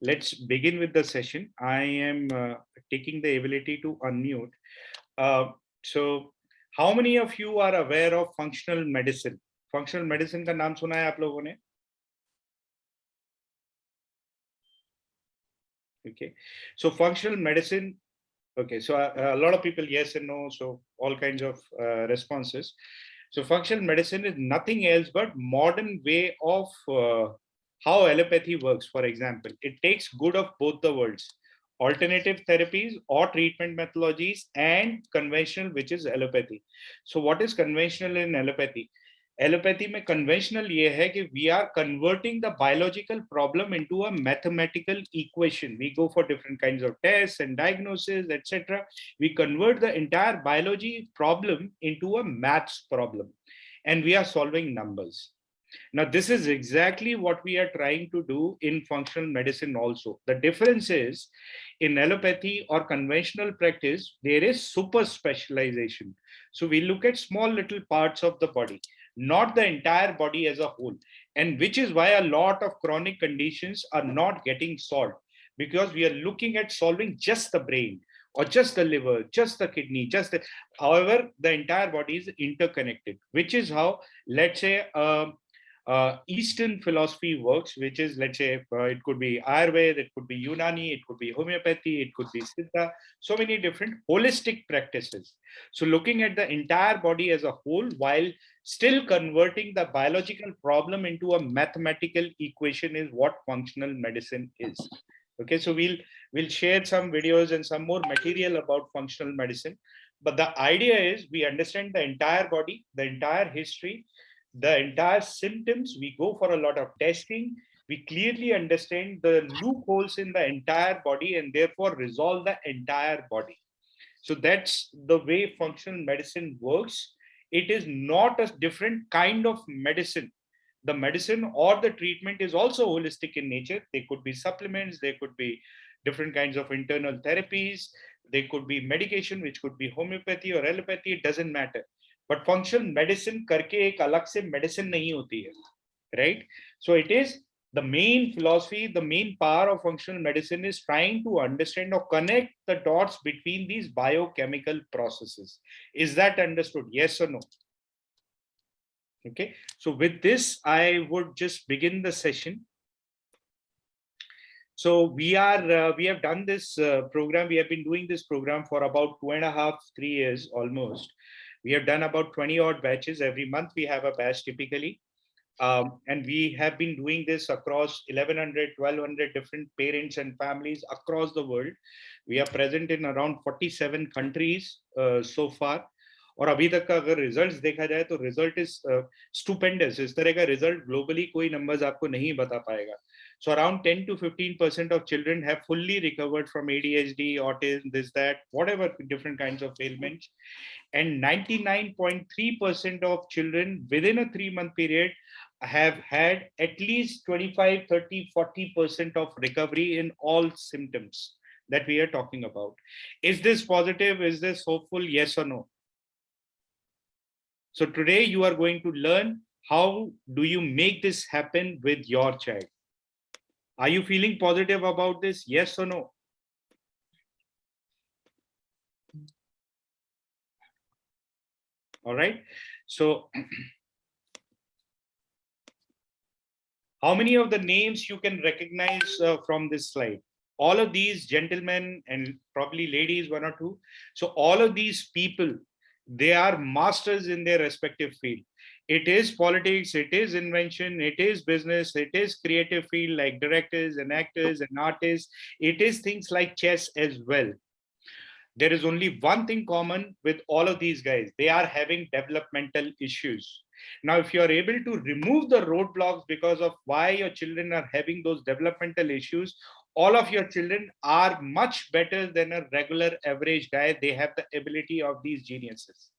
Let's begin with the session. I am taking the ability to unmute. So, how many of you are aware of functional medicine? Functional medicine का नाम सुना है आप लोगों ने? Okay. So functional medicine. Okay. So a lot of people yes and no. So all kinds of responses. So functional medicine is nothing else but modern way of how allopathy works. For example, it takes good of both the worlds, alternative therapies or treatment methodologies, and conventional, which is allopathy. So what is conventional in allopathy? Allopathy में conventional ये है कि we are converting the biological problem into a mathematical equation. We go for different kinds of tests and diagnosis, etc. We convert the entire biology problem into a maths problem, and we are solving numbers. Now, this is exactly what we are trying to do in functional medicine also. The difference is in allopathy or conventional practice, there is super specialization. So we look at small little parts of the body, not the entire body as a whole. And which is why a lot of chronic conditions are not getting solved, because we are looking at solving just the brain or just the liver, just the kidney, however, the entire body is interconnected, which is how, let's say, Eastern philosophy works, which is, let's say, it could be Ayurveda, it could be Unani, it could be homeopathy, it could be Siddha, so many different holistic practices. So looking at the entire body as a whole while still converting the biological problem into a mathematical equation is what functional medicine is. Okay, so we'll share some videos and some more material about functional medicine. But the idea is we understand the entire body, the entire history, the entire symptoms. We go for a lot of testing. We clearly understand the loopholes in the entire body and therefore resolve the entire body. So that's the way functional medicine works. It is not a different kind of medicine. The medicine or the treatment is also holistic in nature. They could be supplements, they could be different kinds of internal therapies, they could be medication, which could be homeopathy or allopathy, it doesn't matter. But functional medicine करके एक अलग से medicine नहीं होती है, right? So it is the main philosophy, the main power of functional medicine is trying to understand or connect the dots between these biochemical processes. Is that understood? Yes or no? Okay, so with this, I would just begin the session. So we have done this program. We have been doing this program for about 2.5, 3 years almost. We have done about 20 odd batches. Every month we have a batch typically. And we have been doing this across 1100, 1200 different parents and families across the world. We are present in around 47 countries so far. और अभी तक का अगर results देखा जाए तो result is stupendous. इस तरह का रिजल्ट ग्लोबली कोई नंबर्स आपको नहीं बता पाएगा. So around 10 to 15% of children have fully recovered from ADHD, autism, this, that, whatever different kinds of ailments. And 99.3% of children within a 3-month period have had at least 25, 30, 40% of recovery in all symptoms that we are talking about. Is this positive? Is this hopeful? Yes or no? So today you are going to learn how do you make this happen with your child. Are you feeling positive about this? Yes or no? All right. So how many of the names you can recognize from this slide? All of these gentlemen and probably ladies, one or two. So all of these people, they are masters in their respective field. It is politics, it is invention, it is business, it is creative field like directors and actors and artists. It is things like chess as well. There is only one thing common with all of these guys. They are having developmental issues. Now, if you are able to remove the roadblocks because of why your children are having those developmental issues, all of your children are much better than a regular average guy. They have the ability of these geniuses.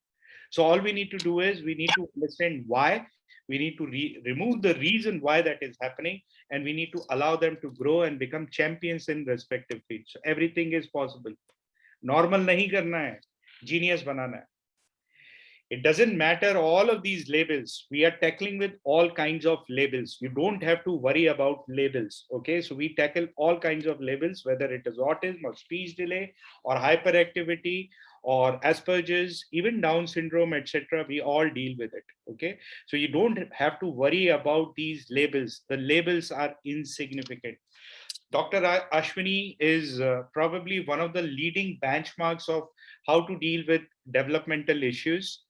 So all we need to do is we need to understand why. We need to remove the reason why that is happening, and we need to allow them to grow and become champions in respective fields. So everything is possible. Normal नहीं करना है, genius बनाना है. It doesn't matter all of these labels. We are tackling with all kinds of labels. You don't have to worry about labels. Okay, so we tackle all kinds of labels, whether it is autism or speech delay or hyperactivity or Asperger's, even Down syndrome, etc. We all deal with it. Okay, so you don't have to worry about these labels. The labels are insignificant. Dr. Ashwini is probably one of the leading benchmarks of how to deal with developmental issues.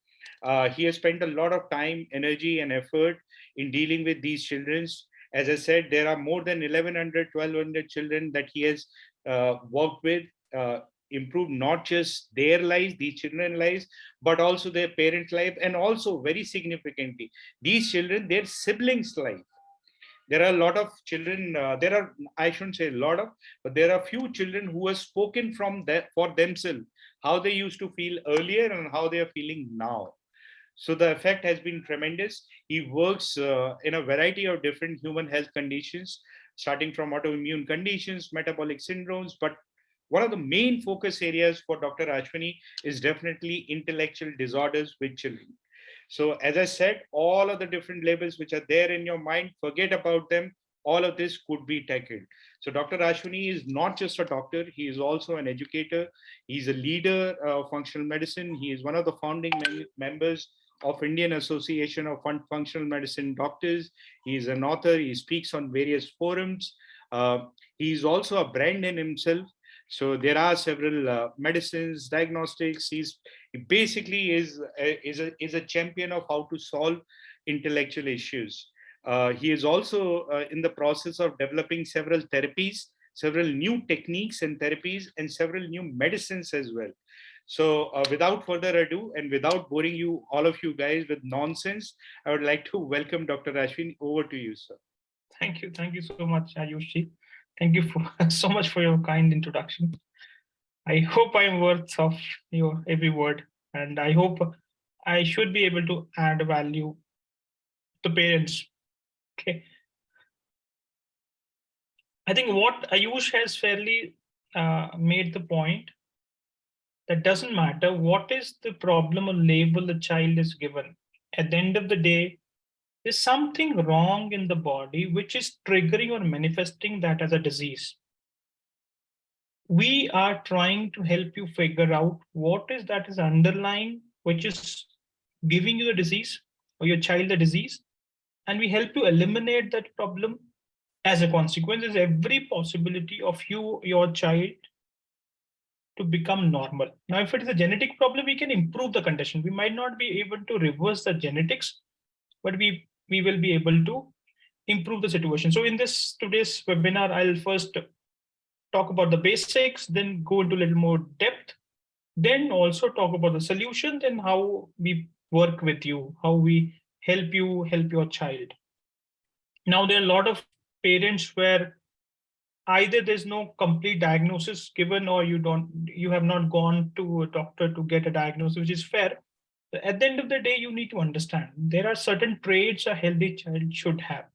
He has spent a lot of time, energy, and effort in dealing with these children. As I said, there are more than 1,100, 1,200 children that he has worked with, improved not just their lives, these children's lives, but also their parents' life, and also very significantly, these children, their siblings' life. There are a lot of children, there are, I shouldn't say a lot of, but there are few children who have spoken from that for themselves, how they used to feel earlier and how they are feeling now. So the effect has been tremendous. He works in a variety of different human health conditions, starting from autoimmune conditions, metabolic syndromes, but one of the main focus areas for Dr. Ashwini is definitely intellectual disorders with children. So as I said, all of the different labels which are there in your mind, forget about them. All of this could be tackled. So Dr. Ashwini is not just a doctor, he is also an educator. He's a leader of functional medicine. He is one of the founding members of Indian Association of Functional Medicine Doctors. He is an author. He speaks on various forums. He is also a brand in himself. So there are several medicines, diagnostics. He basically is a champion of how to solve intellectual issues. He is also in the process of developing several therapies, several new techniques and therapies, and several new medicines as well. So without further ado, and without boring you, all of you guys, with nonsense, I would like to welcome Dr. Ashwin. Over to you, sir. Thank you. Thank you so much, Ayushi. Thank you for so much for your kind introduction. I hope I'm worth of your every word, and I hope I should be able to add value to parents. Okay. I think what Ayush has fairly made the point that doesn't matter what is the problem or label the child is given. At the end of the day, there's something wrong in the body which is triggering or manifesting that as a disease. We are trying to help you figure out what is that is underlying, which is giving you the disease or your child the disease, and we help you eliminate that problem. As a consequence, there's every possibility of your child to become normal. Now, if it is a genetic problem, we can improve the condition. We might not be able to reverse the genetics, but we will be able to improve the situation. So in this today's webinar, I'll first talk about the basics, then go into a little more depth, then also talk about the solution, then how we work with you, how we help you help your child. Now, there are a lot of parents where either there's no complete diagnosis given, or you have not gone to a doctor to get a diagnosis, which is fair. At the end of the day, you need to understand there are certain traits a healthy child should have.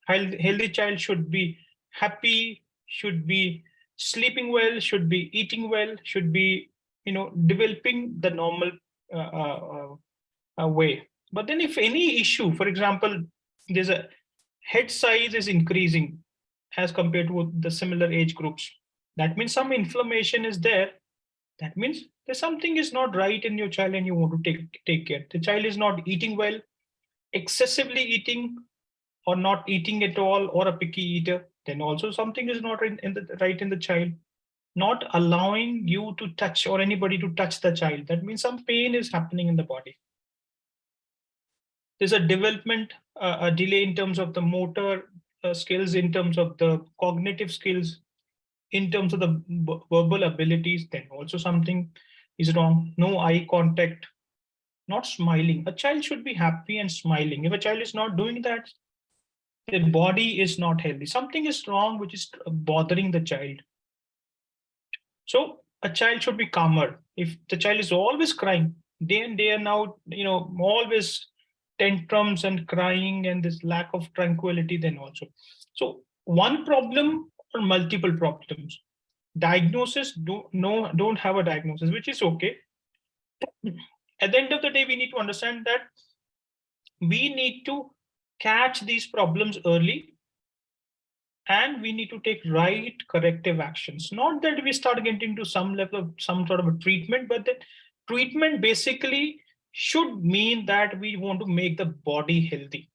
Healthy child should be happy, should be sleeping well, should be eating well, should be developing the normal way. But then if any issue, for example, there's a head size is increasing as compared to the similar age groups, that means some inflammation is there. That means there's something is not right in your child and you want to take care. The child is not eating well, excessively eating, or not eating at all, or a picky eater, then also something is not right in the child. Not allowing you to touch or anybody to touch the child, that means some pain is happening in the body. There's a development, a delay in terms of the motor skills, in terms of the cognitive skills, in terms of the verbal abilities, then also something is wrong. No eye contact, not smiling. A child should be happy and smiling. If a child is not doing that, the body is not healthy. Something is wrong which is bothering the child. So a child should be calmer. If the child is always crying, day in, day out, always tantrums and crying and this lack of tranquility, then also. So one problem or multiple problems. Diagnosis, don't have a diagnosis, which is okay. At the end of the day, we need to understand that we need to catch these problems early, and we need to take right corrective actions. Not that we start getting to some level of some sort of a treatment, but the treatment basically should mean that we want to make the body healthy.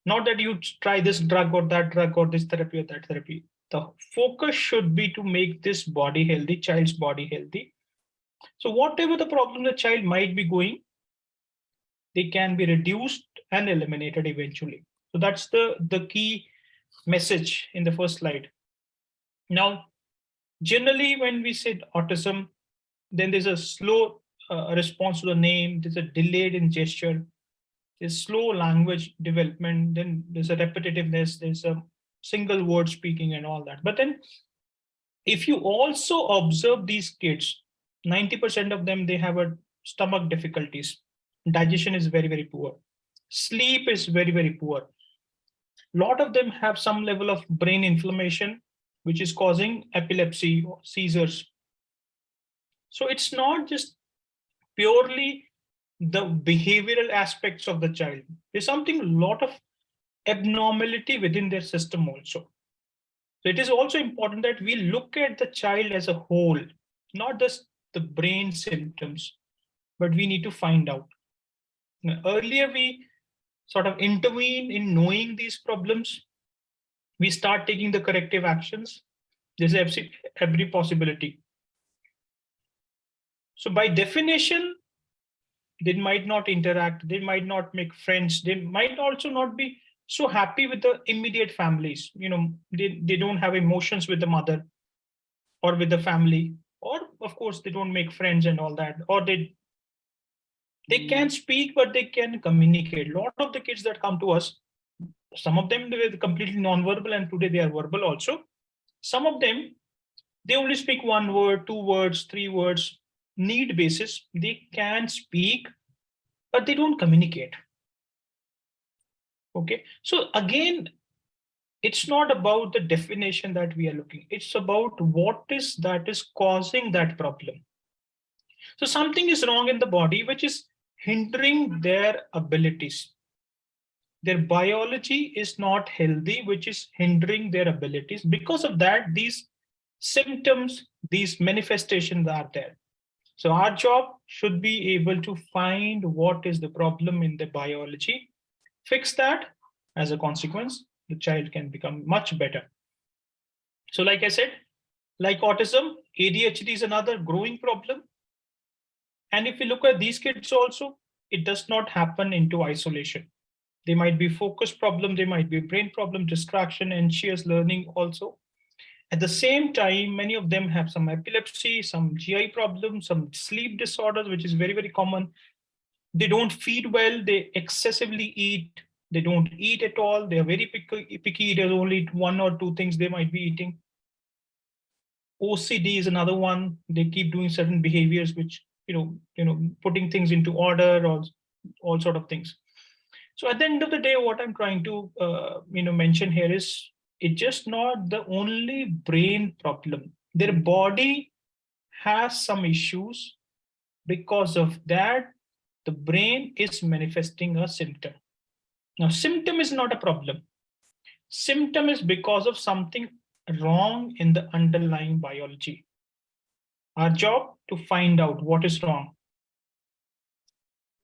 Not that you try this drug or that drug or this therapy or that therapy. The focus should be to make this body healthy, child's body healthy. So whatever the problem the child might be going, they can be reduced and eliminated eventually. So that's the key message in the first slide. Now, generally, when we say autism, then there's a slow response to the name, there's a delayed in gesture, there's slow language development, then there's a repetitiveness, there's a single word speaking and all that. But then if you also observe these kids, 90% of them, they have a stomach difficulties. Digestion is very, very poor. Sleep is very, very poor. A lot of them have some level of brain inflammation, which is causing epilepsy or seizures. So it's not just purely the behavioral aspects of the child. There's something, a lot of abnormality within their system also. So it is also important that we look at the child as a whole, not just the brain symptoms, but we need to find out. Now, earlier, we sort of intervene in knowing these problems. We start taking the corrective actions. There's every possibility. So by definition, they might not interact, they might not make friends, they might also not be so happy with the immediate families. They don't have emotions with the mother or with the family, or of course they don't make friends and all that, or they can speak, but they can communicate. A lot of the kids that come to us, some of them, they were completely non-verbal, and today they are verbal also. Some of them, they only speak one word, 2 words, 3 words, need basis. They can speak, but they don't communicate. Okay, so again, it's not about the definition that we are looking. It's about what is that is causing that problem. So something is wrong in the body, which is hindering their abilities. Their biology is not healthy, which is hindering their abilities. Because of that, these symptoms, these manifestations are there. So our job should be able to find what is the problem in the biology, fix that. As a consequence, the child can become much better. So like I said, like autism, ADHD is another growing problem. And if you look at these kids also, it does not happen into isolation. They might be focus problem, they might be brain problem, distraction, anxious learning also. At the same time, many of them have some epilepsy, some GI problems, some sleep disorders, which is very, very common. They don't feed well, they excessively eat, they don't eat at all, they are very picky eaters, only 1 or 2 things they might be eating. OCD is another one. They keep doing certain behaviors, which, putting things into order or all sort of things. So at the end of the day, what I'm trying to, mention here is, it's just not the only brain problem. Their body has some issues. Because of that, the brain is manifesting a symptom. Now, symptom is not a problem. Symptom is because of something wrong in the underlying biology. Our job to find out what is wrong.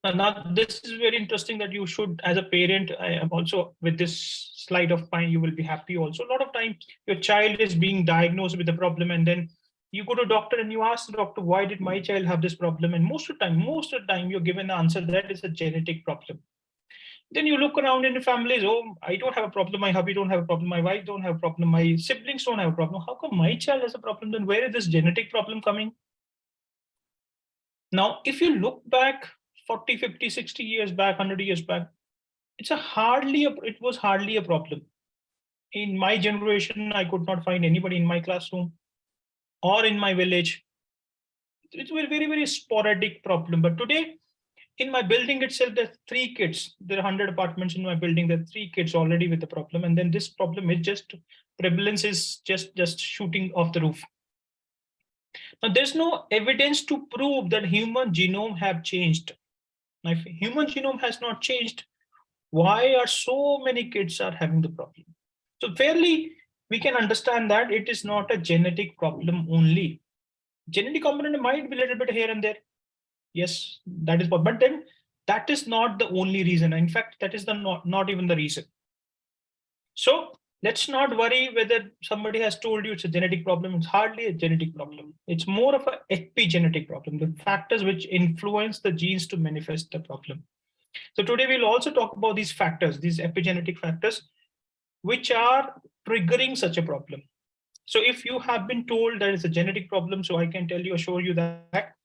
Now, this is very interesting that you should, as a parent, I am also with this slide of mine, you will be happy also. A lot of time, your child is being diagnosed with a problem, and then you go to doctor and you ask the doctor, why did my child have this problem? And most of the time, you're given the answer that is a genetic problem. Then you look around in the families, oh, I don't have a problem, my hubby don't have a problem, my wife don't have a problem, my siblings don't have a problem. How come my child has a problem? Then where is this genetic problem coming? Now, if you look back 40, 50, 60 years back, 100 years back, it was hardly a problem. In my generation, I could not find anybody in my classroom or in my village. It was a very, very sporadic problem. But today, in my building itself, there's 3 kids. There are 100 apartments in my building. There are 3 kids already with the problem. And then this problem is just, prevalence is just shooting off the roof. Now, there's no evidence to prove that human genome have changed. Now, if human genome has not changed, why are so many kids are having the problem? So fairly, we can understand that it is not a genetic problem only. Genetic component might be a little bit here and there. Yes, that is, but then that is not the only reason. In fact, that is the not even the reason. So let's not worry whether somebody has told you it's a genetic problem. It's hardly a genetic problem. It's more of an epigenetic problem, the factors which influence the genes to manifest the problem. So today we'll also talk about these factors, these epigenetic factors, which are triggering such a problem. So if you have been told that it's a genetic problem, so I can tell you, assure you that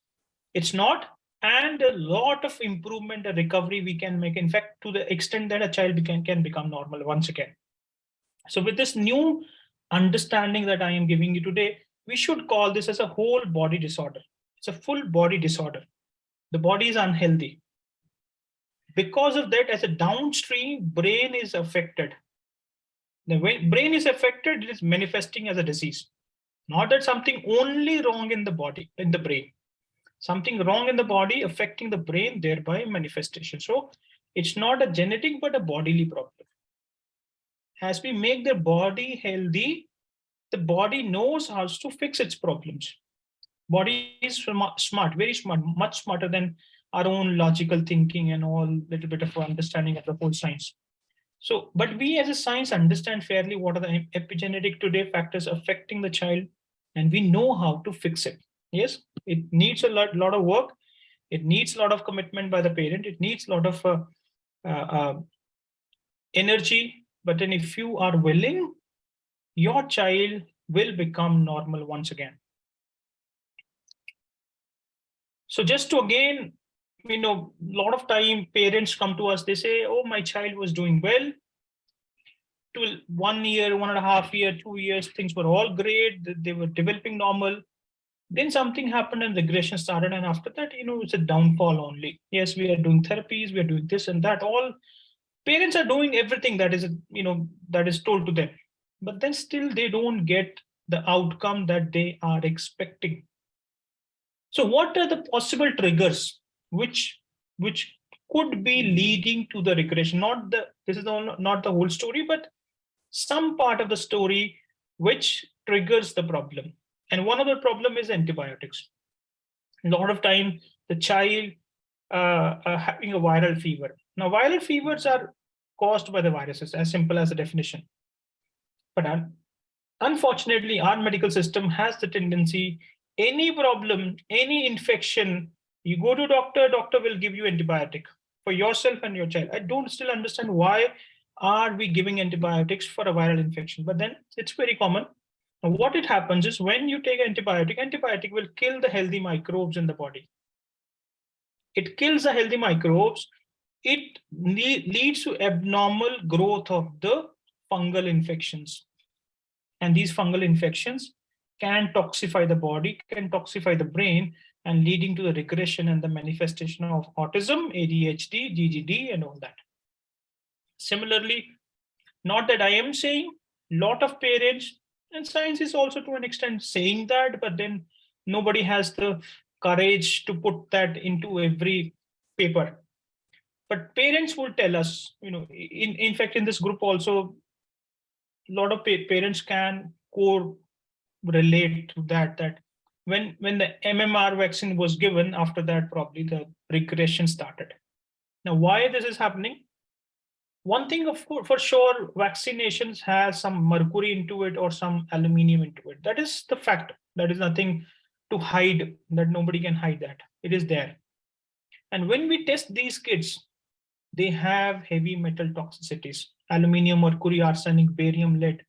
it's not. And a lot of improvement and recovery we can make, in fact, to the extent that a child can become normal once again. So with this new understanding that I am giving you today, we should call this as a whole body disorder. It's a full body disorder. The body is unhealthy. Because of that, as a downstream, brain is affected. The way brain is affected, it is manifesting as a disease. Not that something only wrong in the body, in the brain. Something wrong in the body affecting the brain, thereby manifestation. So it's not a genetic, but a bodily problem. As we make the body healthy, the body knows how to fix its problems. Body is smart, very smart, much smarter than our own logical thinking and all little bit of understanding of the whole science. So, but we as a science understand fairly what are the epigenetic today factors affecting the child, and we know how to fix it. Yes, it needs a lot of work. It needs a lot of commitment by the parent. It needs a lot of uh, uh, energy. But then if you are willing, your child will become normal once again. So just to again, a lot of time parents come to us, they say, oh, my child was doing well. To 1 year, 1.5 year, 2 years, things were all great. They were developing normal. Then something happened and regression started. And after that, it's a downfall only. Yes, we are doing therapies, we are doing this and that. All parents are doing everything that is, that is told to them. But then still they don't get the outcome that they are expecting. So what are the possible triggers which could be leading to the regression? This is not the whole story, but some part of the story which triggers the problem. And one of the problem is antibiotics. A lot of time the child having a viral fever. Now viral fevers are caused by the viruses, as simple as the definition. But unfortunately, our medical system has the tendency, any problem, any infection, you go to doctor will give you antibiotic for yourself and your child. I don't still understand why are we giving antibiotics for a viral infection, but then it's very common. Now, what it happens is when you take antibiotic will kill the healthy microbes in the body. It kills the healthy microbes. It leads to abnormal growth of the fungal infections. And these fungal infections can toxify the body, can toxify the brain, and leading to the regression and the manifestation of autism, ADHD, GGD, and all that. Similarly, not that I am saying, lot of parents, and science is also to an extent saying that, but then nobody has the courage to put that into every paper. But parents will tell us, in fact, in this group also, a lot of parents can relate to that when the MMR vaccine was given, after that probably the regression started. Now, why this is happening? One thing, for sure, vaccinations has some mercury into it or some aluminium into it. That is the fact. That is nothing to hide, that nobody can hide that. It is there. And when we test these kids, they have heavy metal toxicities, aluminium, mercury, arsenic, barium, lead.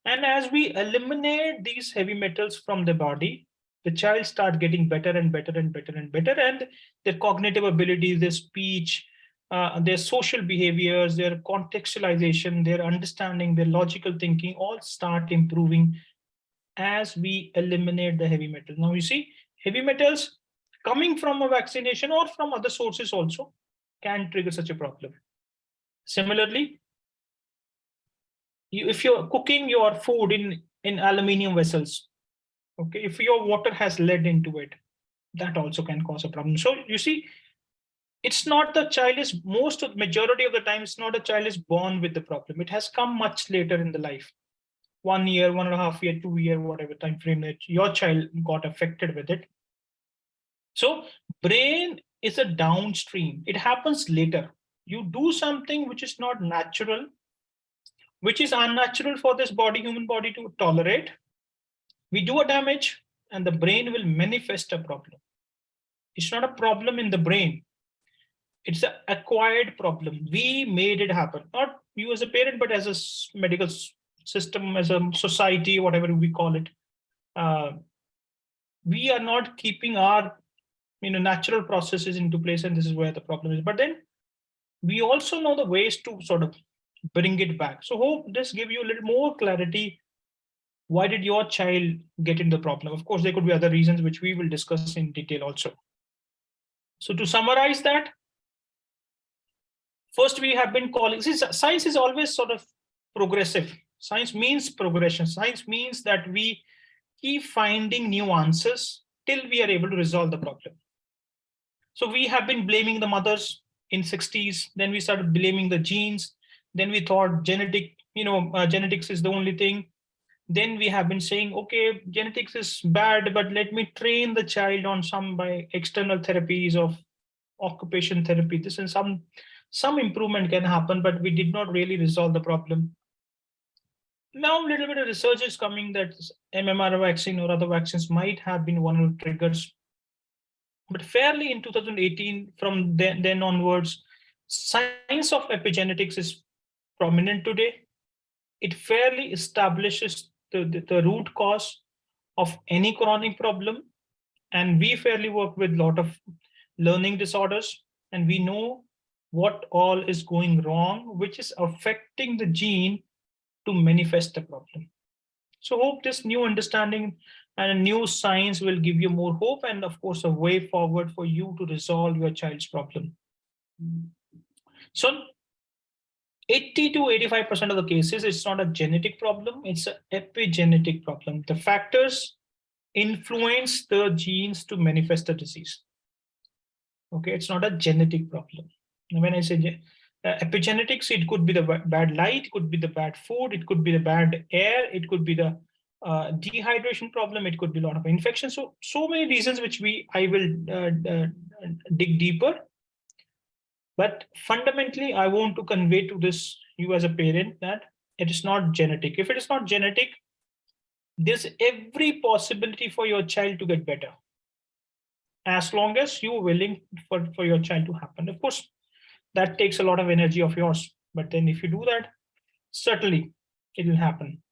And as we eliminate these heavy metals from the body, the child start getting better and better and better and better, and their cognitive abilities, their speech, their social behaviors, their contextualization, their understanding, their logical thinking, all start improving as we eliminate the heavy metals. Now you see, heavy metals coming from a vaccination or from other sources also can trigger such a problem. Similarly, if you're cooking your food in aluminium vessels, Okay, if your water has lead into it, that also can cause a problem. So you see, it's not the child is most of majority of the time, it's not a child is born with the problem. It has come much later in the life. 1 year, 1.5 year, 2 year, whatever time frame that your child got affected with it. So brain is a downstream. It happens later. You do something which is not natural, which is unnatural for this body, human body to tolerate. We do a damage and the brain will manifest a problem. It's not a problem in the brain. It's an acquired problem. We made it happen. Not you as a parent, but as a medical system, as a society, whatever we call it. We are not keeping our natural processes into place, and this is where the problem is. But then we also know the ways to sort of bring it back. So hope this give you a little more clarity. Why did your child get into the problem? Of course, there could be other reasons which we will discuss in detail also. So to summarize that, first we have been calling, science is always sort of progressive. Science means progression. Science means that we keep finding new answers till we are able to resolve the problem. So we have been blaming the mothers in 60s, then we started blaming the genes, then we thought genetics is the only thing. Then we have been saying, okay, genetics is bad, but let me train the child on some by external therapies of occupation therapy. This and some improvement can happen, but we did not really resolve the problem. Now, a little bit of research is coming that MMR vaccine or other vaccines might have been one of the triggers. But fairly in 2018, from then onwards, science of epigenetics is prominent today. It fairly establishes the root cause of any chronic problem. And we fairly work with a lot of learning disorders, and we know what all is going wrong, which is affecting the gene to manifest the problem. So hope this new understanding and a new science will give you more hope and of course a way forward for you to resolve your child's problem. So 80 to 85% of the cases, it's not a genetic problem, it's an epigenetic problem. The factors influence the genes to manifest the disease. Okay, it's not a genetic problem. And when I say epigenetics, it could be the bad light, it could be the bad food, it could be the bad air, it could be the dehydration problem, it could be a lot of infections. So many reasons which I will dig deeper. But fundamentally, I want to convey to you as a parent that it is not genetic. If it is not genetic, there's every possibility for your child to get better, as long as you're willing for your child to happen. Of course, that takes a lot of energy of yours. But then if you do that, certainly it will happen.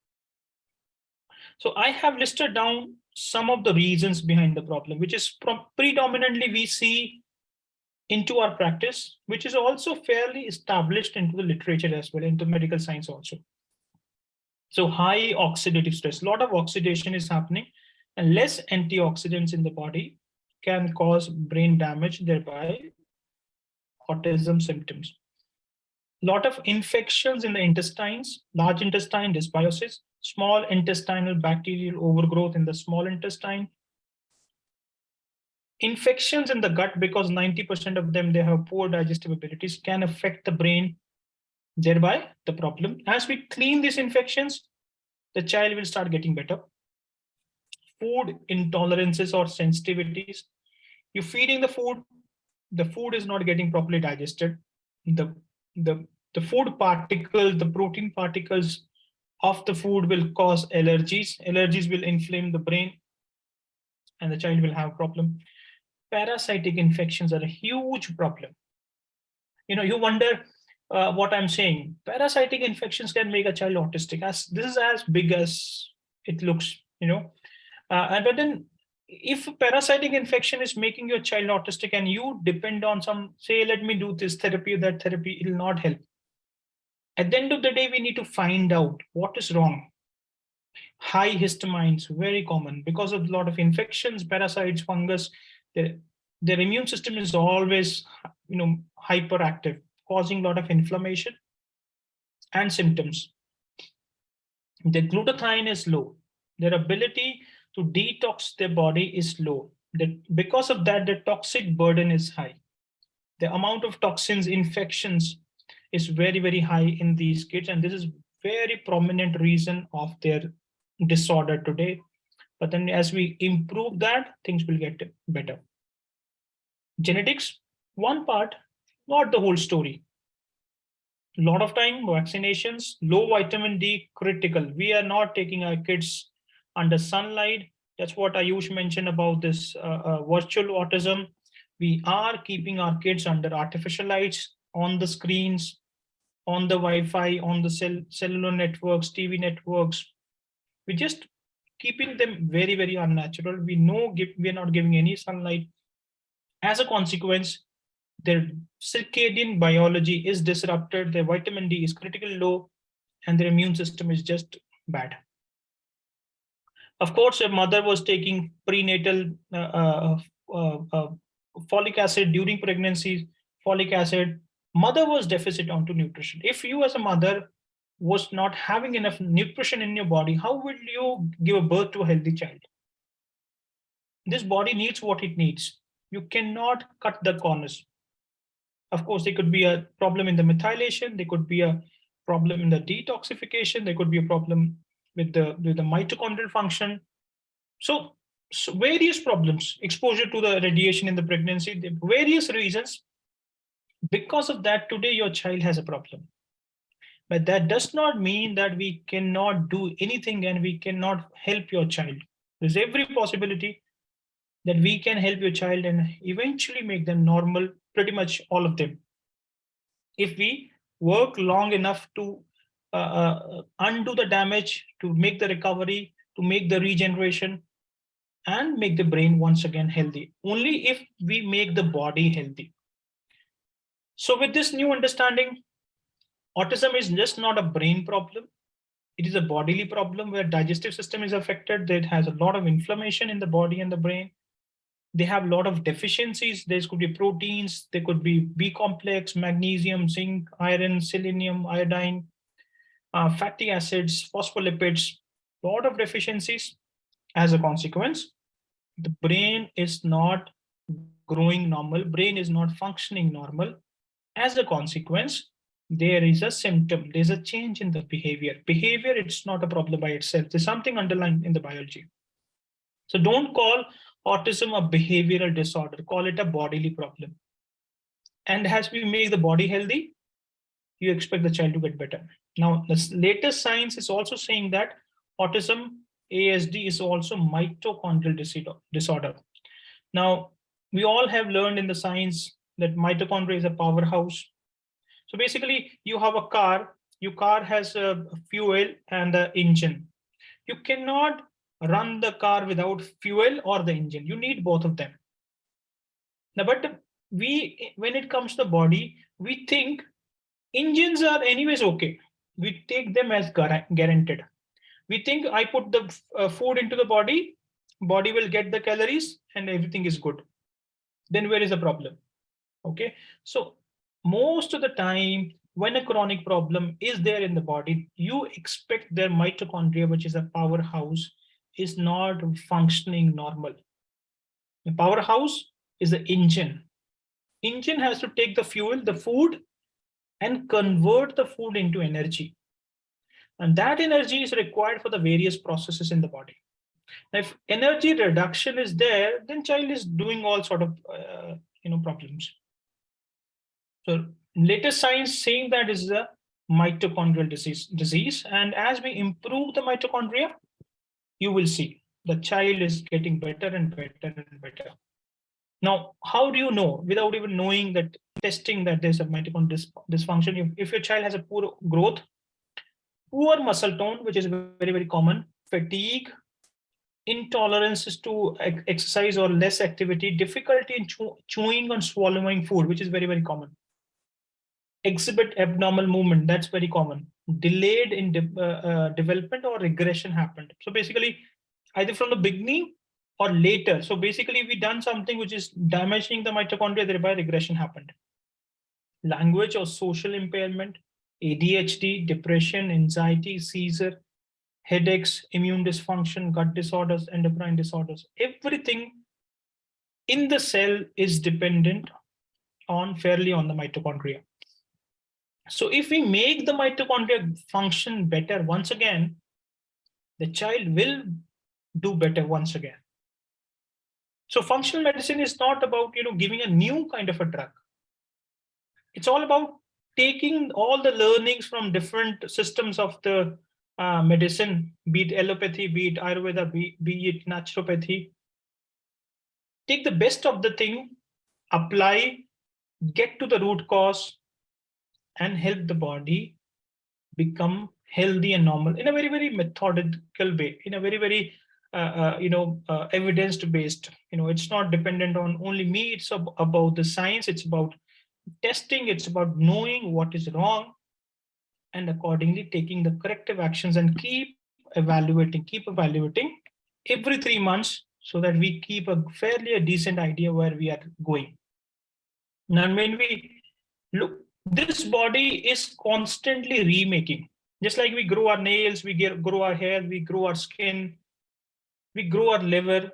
So I have listed down some of the reasons behind the problem, which is predominantly we see into our practice, which is also fairly established into the literature as well, into medical science also. So high oxidative stress, a lot of oxidation is happening, and less antioxidants in the body can cause brain damage, thereby autism symptoms. A lot of infections in the intestines, large intestine dysbiosis, small intestinal bacterial overgrowth in the small intestine, infections in the gut, because 90% of them, they have poor digestive abilities, can affect the brain, thereby the problem. As we clean these infections, the child will start getting better. Food intolerances or sensitivities. You're feeding the food is not getting properly digested. The food particles, the protein particles of the food will cause allergies. Allergies will inflame the brain, and the child will have a problem. Parasitic infections are a huge problem. You wonder what I'm saying. Parasitic infections can make a child autistic. This is as big as it looks. But then if parasitic infection is making your child autistic and you depend on say, let me do this therapy or that therapy, it will not help. At the end of the day, we need to find out what is wrong. High histamines, very common because of a lot of infections, parasites, fungus. Their immune system is always, hyperactive, causing a lot of inflammation and symptoms. The glutathione is low. Their ability to detox their body is low. Because of that, the toxic burden is high. The amount of toxins, infections is very, very high in these kids. And this is very prominent reason of their disorder today. But then as we improve that, things will get better. Genetics, one part, not the whole story. A lot of time, vaccinations, low vitamin D, critical. We are not taking our kids under sunlight. That's what Ayush mentioned about this virtual autism. We are keeping our kids under artificial lights, on the screens, on the Wi-Fi, on the cellular networks, TV networks. We're just keeping them very, very unnatural. We know we're not giving any sunlight. As a consequence, their circadian biology is disrupted, their vitamin D is critically low, and their immune system is just bad. Of course, if mother was taking prenatal folic acid during pregnancy, folic acid, mother was deficit onto nutrition. If you as a mother was not having enough nutrition in your body, how will you give a birth to a healthy child? This body needs what it needs. You cannot cut the corners. Of course, there could be a problem in the methylation. There could be a problem in the detoxification. There could be a problem with the mitochondrial function. So various problems, exposure to the radiation in the pregnancy, the various reasons. Because of that, today your child has a problem. But that does not mean that we cannot do anything and we cannot help your child. There's every possibility that we can help your child and eventually make them normal, pretty much all of them. If we work long enough to undo the damage, to make the recovery, to make the regeneration, and make the brain once again healthy. Only if we make the body healthy. So with this new understanding, autism is just not a brain problem. It is a bodily problem where digestive system is affected. That has a lot of inflammation in the body and the brain. They have a lot of deficiencies. There could be proteins, there could be B complex, magnesium, zinc, iron, selenium, iodine, fatty acids, phospholipids, a lot of deficiencies. As a consequence, the brain is not growing normal, brain is not functioning normal. As a consequence, there is a symptom, there's a change in the behavior. Behavior, it's not a problem by itself. There's something underlying in the biology. So don't call autism a behavioral disorder, call it a bodily problem. And as we make the body healthy, you expect the child to get better. Now, the latest science is also saying that autism, ASD, is also mitochondrial disorder. Now, we all have learned in the science that mitochondria is a powerhouse. So basically, you have a car, your car has a fuel and the engine. You cannot run the car without fuel or the engine. You need both of them. Now, but when it comes to the body, we think engines are anyways okay. We take them as guaranteed. We think I put the food into the body will get the calories and everything is good. Then where is the problem? Okay, so most of the time when a chronic problem is there in the body, you expect their mitochondria, which is a powerhouse, is not functioning normal. The powerhouse is the engine. Engine has to take the fuel, the food, and convert the food into energy. And that energy is required for the various processes in the body. Now, if energy reduction is there, then child is doing all sort of problems. So latest science saying that is a mitochondrial disease. And as we improve the mitochondria, you will see the child is getting better and better and better. Now, how do you know without even knowing that, testing that there's a mitochondrial dysfunction? If your child has a poor growth, poor muscle tone, which is very, very common, fatigue, intolerances to exercise or less activity, difficulty in chewing and swallowing food, which is very, very common. Exhibit abnormal movement, that's very common. Delayed in development or regression happened. So basically, either from the beginning or later. So basically, we done something which is damaging the mitochondria, thereby regression happened. Language or social impairment, ADHD, depression, anxiety, seizure, headaches, immune dysfunction, gut disorders, endocrine disorders. Everything in the cell is dependent fairly on the mitochondria. So if we make the mitochondria function better once again, the child will do better once again. So functional medicine is not about giving a new kind of a drug. It's all about taking all the learnings from different systems of the medicine, be it allopathy, be it Ayurveda, be it naturopathy. Take the best of the thing, apply, get to the root cause, and help the body become healthy and normal in a very, very methodical way, in a very, very evidence based. It's not dependent on only me. It's about the science. It's about testing. It's about knowing what is wrong and accordingly taking the corrective actions, and keep evaluating every 3 months, so that we keep a decent idea where we are going. Now when we look, this body is constantly remaking. Just like we grow our nails, grow our hair, we grow our skin, we grow our liver,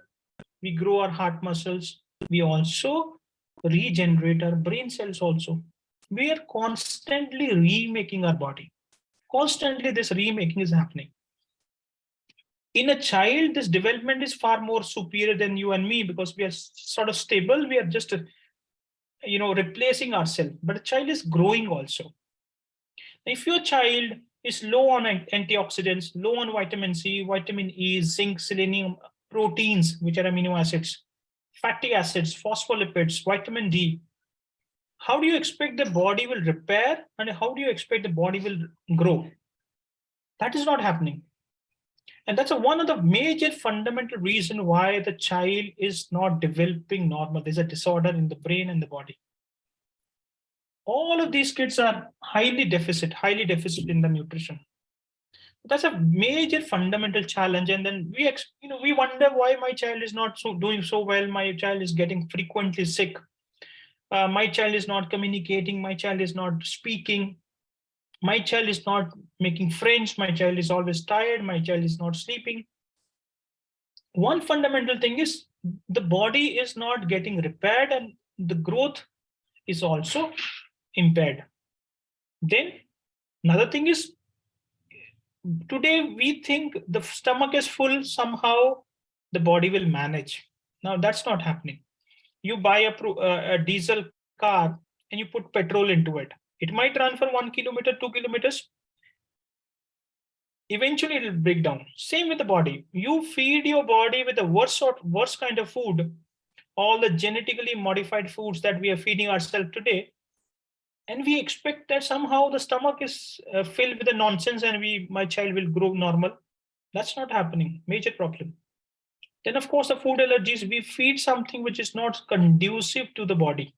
we grow our heart muscles, we also regenerate our brain cells also. We are constantly remaking our body. Constantly this remaking is happening. In a child, this development is far more superior than you and me, because we are sort of stable. We are just replacing ourselves, but a child is growing also. If your child is low on antioxidants, low on vitamin C, vitamin E, zinc, selenium, proteins, which are amino acids, fatty acids, phospholipids, vitamin D, how do you expect the body will repair, and how do you expect the body will grow? That is not happening. And that's one of the major fundamental reason why the child is not developing normal. There's a disorder in the brain and the body. All of these kids are highly deficit in the nutrition. That's a major fundamental challenge. And then we wonder why my child is not doing so well. My child is getting frequently sick. My child is not communicating. My child is not speaking. My child is not making friends. My child is always tired. My child is not sleeping. One fundamental thing is the body is not getting repaired, and the growth is also impaired. Then another thing is, today we think the stomach is full, somehow the body will manage. Now that's not happening. You buy a diesel car and you put petrol into it. It might run for 1 kilometer, 2 kilometers. Eventually it will break down. Same with the body. You feed your body with the worst kind of food, all the genetically modified foods that we are feeding ourselves today, and we expect that somehow the stomach is filled with the nonsense and my child will grow normal. That's not happening. Major problem. Then of course the food allergies, we feed something which is not conducive to the body,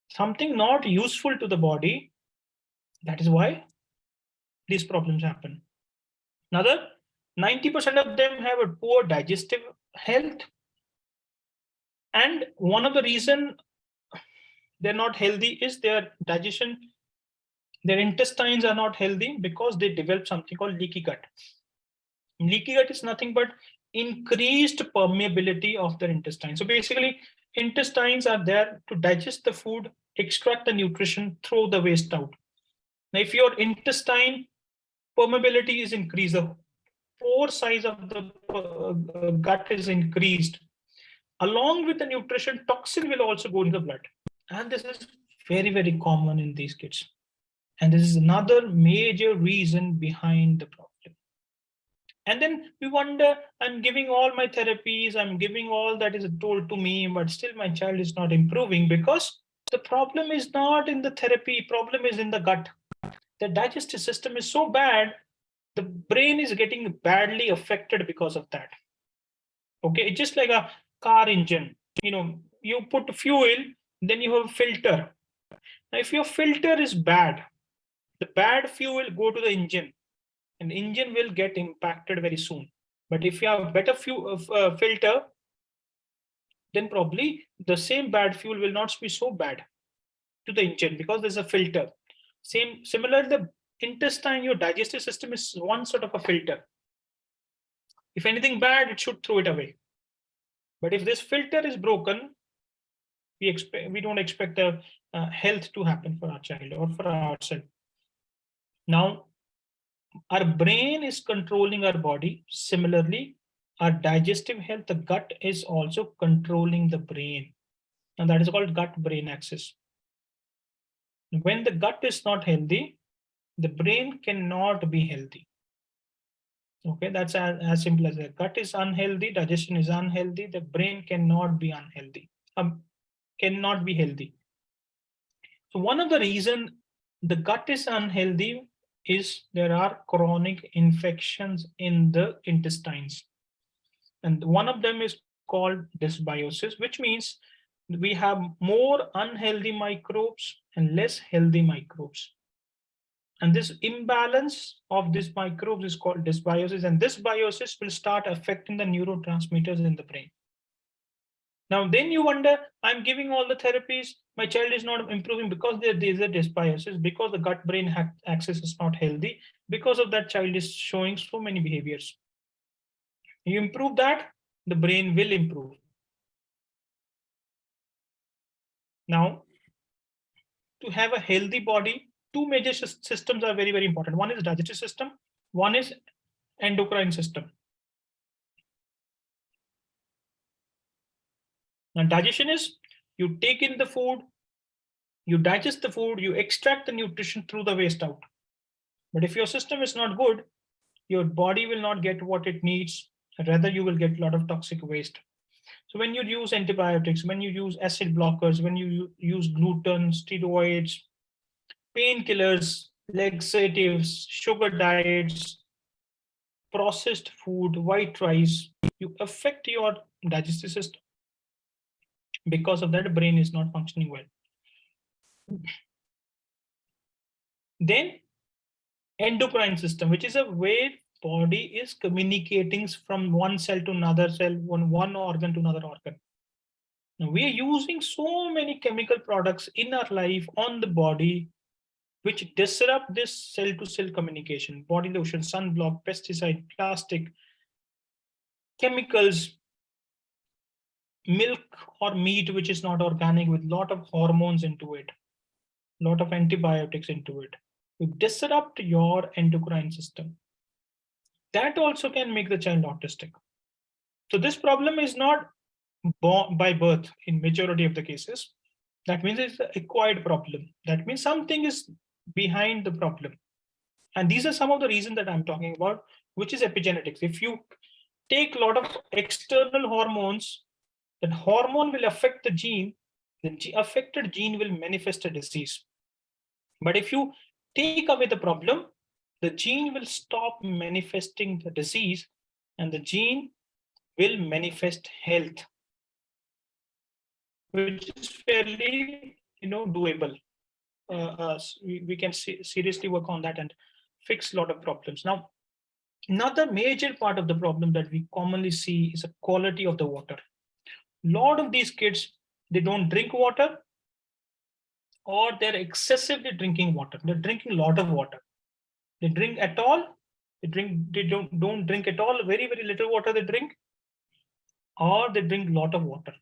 something not useful to the body. That is why these problems happen. Another 90% of them have a poor digestive health, and one of the reason they're not healthy is their digestion. Their intestines are not healthy because they develop something called leaky gut. Leaky gut is nothing but increased permeability of their intestine. So basically, intestines are there to digest the food, extract the nutrition, throw the waste out. Now, if your intestine permeability is increased, the pore size of the gut is increased, along with the nutrition, toxin will also go in the blood. And this is very, very common in these kids. And this is another major reason behind the problem. And then we wonder, I'm giving all my therapies, I'm giving all that is told to me, but still my child is not improving, because the problem is not in the therapy, problem is in the gut. The digestive system is so bad, the brain is getting badly affected because of that. Okay, it's just like a car engine. You put fuel, then you have a filter. Now, if your filter is bad, the bad fuel will go to the engine, and the engine will get impacted very soon. But if you have a better filter, then probably the same bad fuel will not be so bad to the engine, because there's a filter. Similar, the intestine, your digestive system is one sort of a filter. If anything bad, it should throw it away. But if this filter is broken, we don't expect a health to happen for our child or for ourselves. Now, our brain is controlling our body. Similarly, our digestive health, the gut is also controlling the brain. And that is called gut-brain axis. When the gut is not healthy, the brain cannot be healthy. Okay, that's as simple as that. Gut is unhealthy, digestion is unhealthy, the brain cannot be unhealthy, cannot be healthy. So one of the reasons the gut is unhealthy is there are chronic infections in the intestines. And one of them is called dysbiosis, which means we have more unhealthy microbes and less healthy microbes. And this imbalance of these microbes is called dysbiosis, and this dysbiosis will start affecting the neurotransmitters in the brain. Now, then you wonder, I'm giving all the therapies, my child is not improving because there is a dysbiosis, because the gut-brain axis is not healthy. Because of that, child is showing so many behaviors. You improve that, the brain will improve. Now, to have a healthy body, two major systems are very, very important. One is digestive system, one is endocrine system. Now, digestion is you take in the food, you digest the food, you extract the nutrition through the waste out. But if your system is not good, your body will not get what it needs. Rather, you will get a lot of toxic waste. So when you use antibiotics, when you use acid blockers, when you use gluten, steroids, painkillers, laxatives, sugar diets, processed food, white rice, you affect your digestive system. Because of that, the brain is not functioning well. Then endocrine system, which is a way body is communicating from one cell to another cell, one organ to another organ. Now we are using so many chemical products in our life on the body which disrupt this cell-to-cell communication. Body lotion, sunblock, pesticide, plastic, chemicals, milk or meat which is not organic with a lot of hormones into it, a lot of antibiotics into it. You disrupt your endocrine system. That also can make the child autistic. So this problem is not born by birth in majority of the cases. That means it's an acquired problem. That means something is behind the problem. And these are some of the reasons that I'm talking about, which is epigenetics. If you take a lot of external hormones, that hormone will affect the gene, the affected gene will manifest a disease. But if you take away the problem, the gene will stop manifesting the disease and the gene will manifest health, which is fairly, doable. We can seriously work on that and fix a lot of problems. Now, another major part of the problem that we commonly see is the quality of the water. A lot of these kids, they don't drink water or they're excessively drinking water. They're drinking a lot of water. They drink at all. They don't drink at all. Very, very little water they drink, or they drink a lot of water.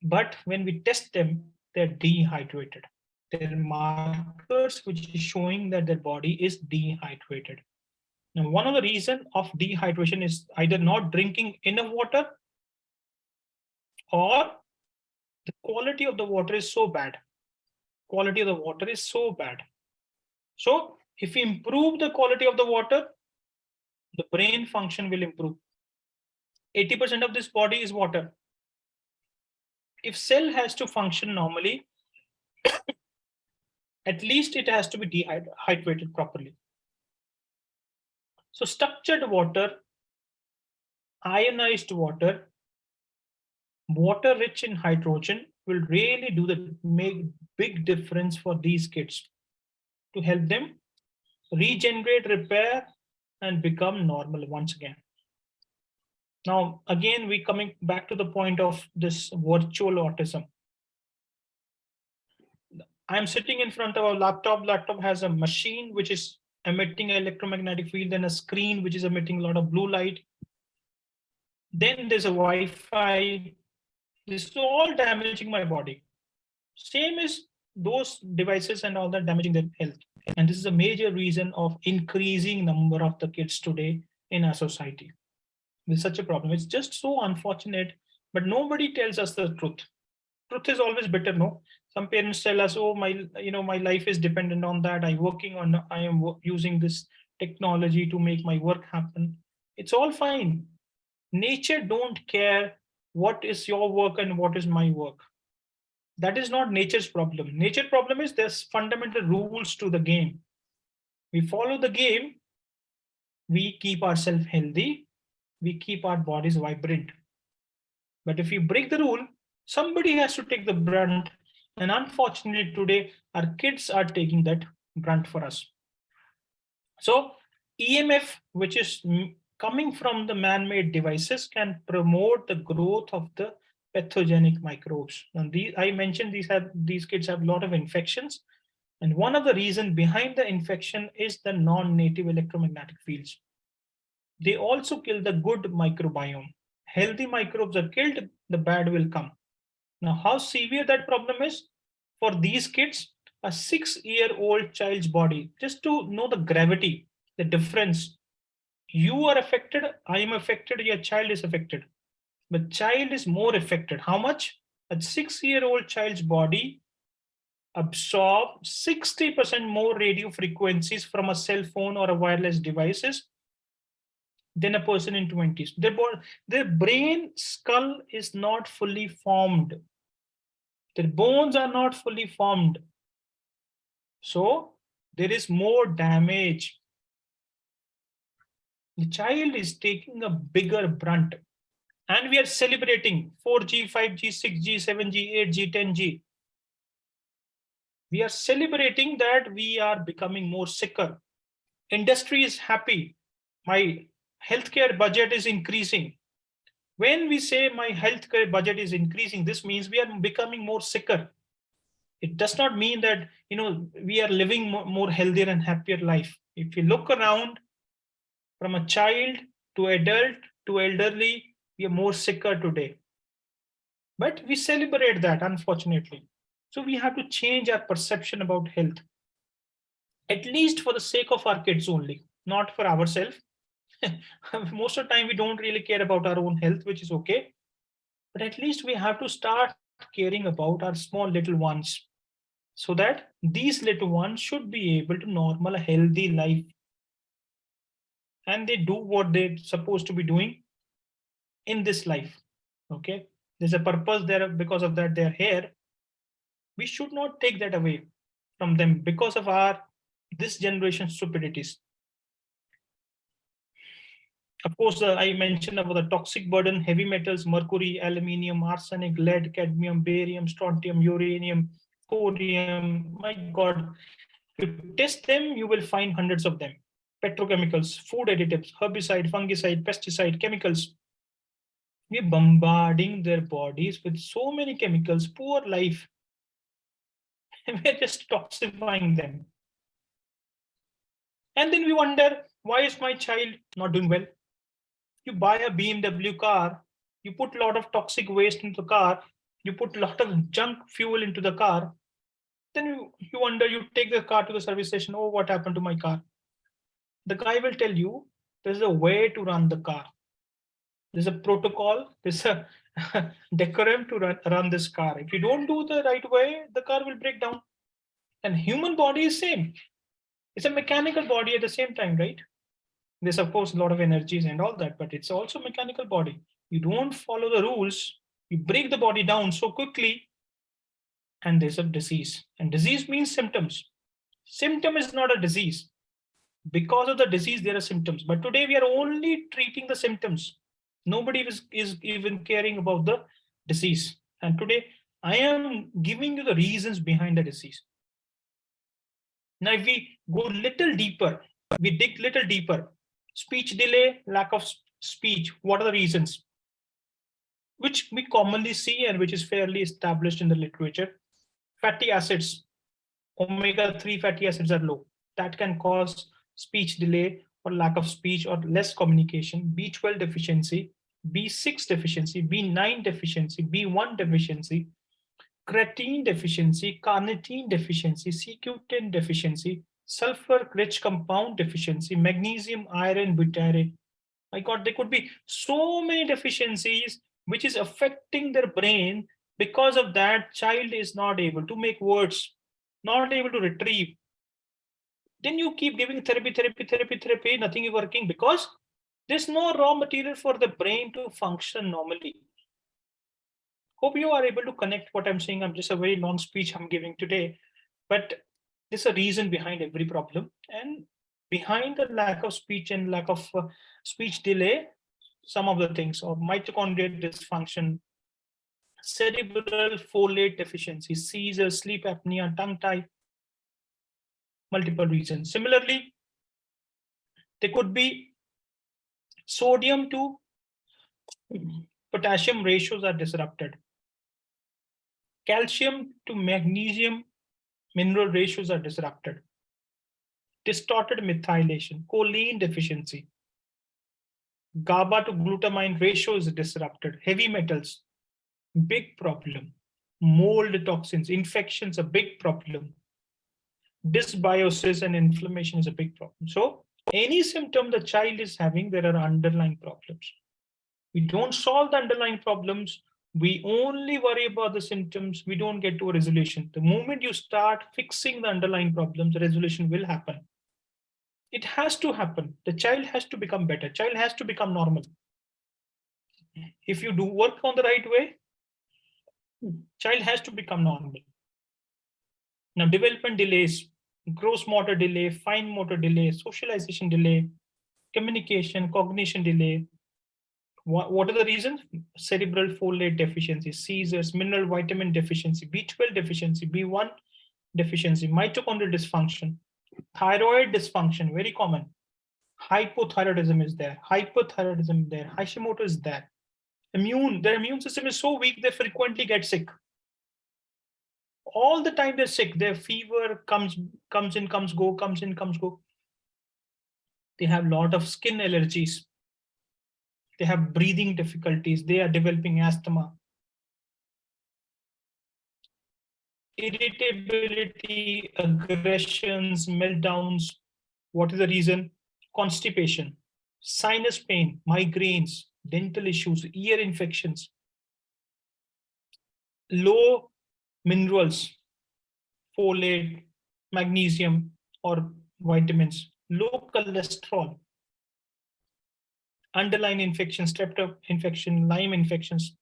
But when we test them, they're dehydrated. There are markers which is showing that their body is dehydrated. Now, one of the reasons of dehydration is either not drinking enough water or the quality of the water is so bad. Quality of the water is so bad. So if we improve the quality of the water, the brain function will improve. 80% of this body is water. If cell has to function normally, at least it has to be dehydrated properly. So structured water, ionized water, water rich in hydrogen will really make big difference for these kids to help them regenerate, repair, and become normal once again. Now, again, we coming back to the point of this virtual autism. I'm sitting in front of a laptop. Laptop has a machine which is emitting electromagnetic field and a screen which is emitting a lot of blue light. Then there's a Wi-Fi. This is all damaging my body. Same as those devices and all that damaging their health. And this is a major reason of increasing number of the kids today in our society. There's such a problem. It's just so unfortunate, but nobody tells us the truth. Truth is always better, no? Some parents tell us, oh, my life is dependent on that. I am using this technology to make my work happen. It's all fine. Nature don't care what is your work and what is my work. That is not nature's problem. Nature problem is there's fundamental rules to the game. We follow the game, we keep ourselves healthy, we keep our bodies vibrant. But if you break the rule, somebody has to take the brunt. And unfortunately, today, our kids are taking that brunt for us. So, EMF, which is coming from the man-made devices, can promote the growth of the pathogenic microbes. And I mentioned these kids have a lot of infections. And one of the reasons behind the infection is the non-native electromagnetic fields. They also kill the good microbiome. Healthy microbes are killed, the bad will come. Now, how severe that problem is for these kids, a 6-year-old child's body, just to know the gravity, the difference. You are affected, I am affected, your child is affected. But child is more affected. How much? A 6-year-old child's body absorb 60% more radio frequencies from a cell phone or a wireless devices than a person in 20s. Their brain skull is not fully formed. Their bones are not fully formed. So there is more damage. The child is taking a bigger brunt. And we are celebrating 4G, 5G, 6G, 7G, 8G, 10G. We are celebrating that we are becoming more sicker. Industry is happy. My healthcare budget is increasing. When we say my healthcare budget is increasing, this means we are becoming more sicker. It does not mean that we are living more healthier and happier life. If you look around, from a child to adult to elderly, we are more sicker today. But we celebrate that, unfortunately. So we have to change our perception about health, at least for the sake of our kids only, not for ourselves. Most of the time, we don't really care about our own health, which is okay. But at least we have to start caring about our small little ones, so that these little ones should be able to normal a healthy life. And they do what they're supposed to be doing in this life. Okay. There's a purpose there. Because of that, they're here. We should not take that away from them because of this generation's stupidities. Of course, I mentioned about the toxic burden, heavy metals, mercury, aluminium, arsenic, lead, cadmium, barium, strontium, uranium, thorium. My God, if you test them, you will find hundreds of them. Petrochemicals, food additives, herbicide, fungicide, pesticide, chemicals. We're bombarding their bodies with so many chemicals, poor life. And we're just toxifying them. And then we wonder, why is my child not doing well? You buy a BMW car, you put a lot of toxic waste into the car, you put a lot of junk fuel into the car, then you wonder, you take the car to the service station, oh, what happened to my car? The guy will tell you, there's a way to run the car. There's a protocol, there's a decorum to run this car. If you don't do the right way, the car will break down. And human body is same. It's a mechanical body at the same time, right? There's of course a lot of energies and all that, but it's also a mechanical body. You don't follow the rules, you break the body down so quickly, and there's a disease. And disease means symptoms. Symptom is not a disease. Because of the disease, there are symptoms. But today we are only treating the symptoms. Nobody is even caring about the disease. And today I am giving you the reasons behind the disease. Now, if we go little deeper, we dig little deeper. Speech delay, lack of speech. What are the reasons? Which we commonly see and which is fairly established in the literature. Fatty acids. Omega-3 fatty acids are low. That can cause speech delay or lack of speech or less communication. B12 deficiency, B6 deficiency, B9 deficiency, B1 deficiency, creatine deficiency, carnitine deficiency, CQ10 deficiency, sulfur-rich compound deficiency, magnesium, iron, butyrate. My God, there could be so many deficiencies which is affecting their brain. Because of that, child is not able to make words, not able to retrieve. Then you keep giving therapy, nothing is working because there's no raw material for the brain to function normally. Hope you are able to connect what I'm saying. I'm just a very long speech I'm giving today, but there's a reason behind every problem. And behind the lack of speech and lack of speech delay, some of the things, or mitochondrial dysfunction, cerebral folate deficiency, seizures, sleep apnea, tongue tie, multiple reasons. Similarly, there could be sodium to potassium ratios are disrupted. Calcium to magnesium mineral ratios are disrupted. Distorted methylation, choline deficiency. GABA to glutamine ratio is disrupted. Heavy metals, big problem. Mold toxins, infections, a big problem. Dysbiosis and inflammation is a big problem. So any symptom the child is having, there are underlying problems. We don't solve the underlying problems. We only worry about the symptoms. We don't get to a resolution. The moment you start fixing the underlying problems, the resolution will happen. It has to happen. The child has to become better. Child has to become normal. If you do work on the right way, child has to become normal. Now, development delays, gross motor delay, fine motor delay, socialization delay, communication, cognition delay. What are the reasons? Cerebral folate deficiency, seizures, mineral vitamin deficiency, B12 deficiency, B1 deficiency, mitochondrial dysfunction, thyroid dysfunction, very common. Hypothyroidism is there, hyperthyroidism is there, Hashimoto is there. Their immune system is so weak they frequently get sick. All the time they're sick. Their fever comes in, comes go, comes in, comes go. They have a lot of skin allergies. They have breathing difficulties. They are developing asthma. Irritability, aggressions, meltdowns. What is the reason? Constipation, sinus pain, migraines, dental issues, ear infections, low minerals, folate, magnesium, or vitamins, low cholesterol, underlying infections, strep infection, Lyme infections,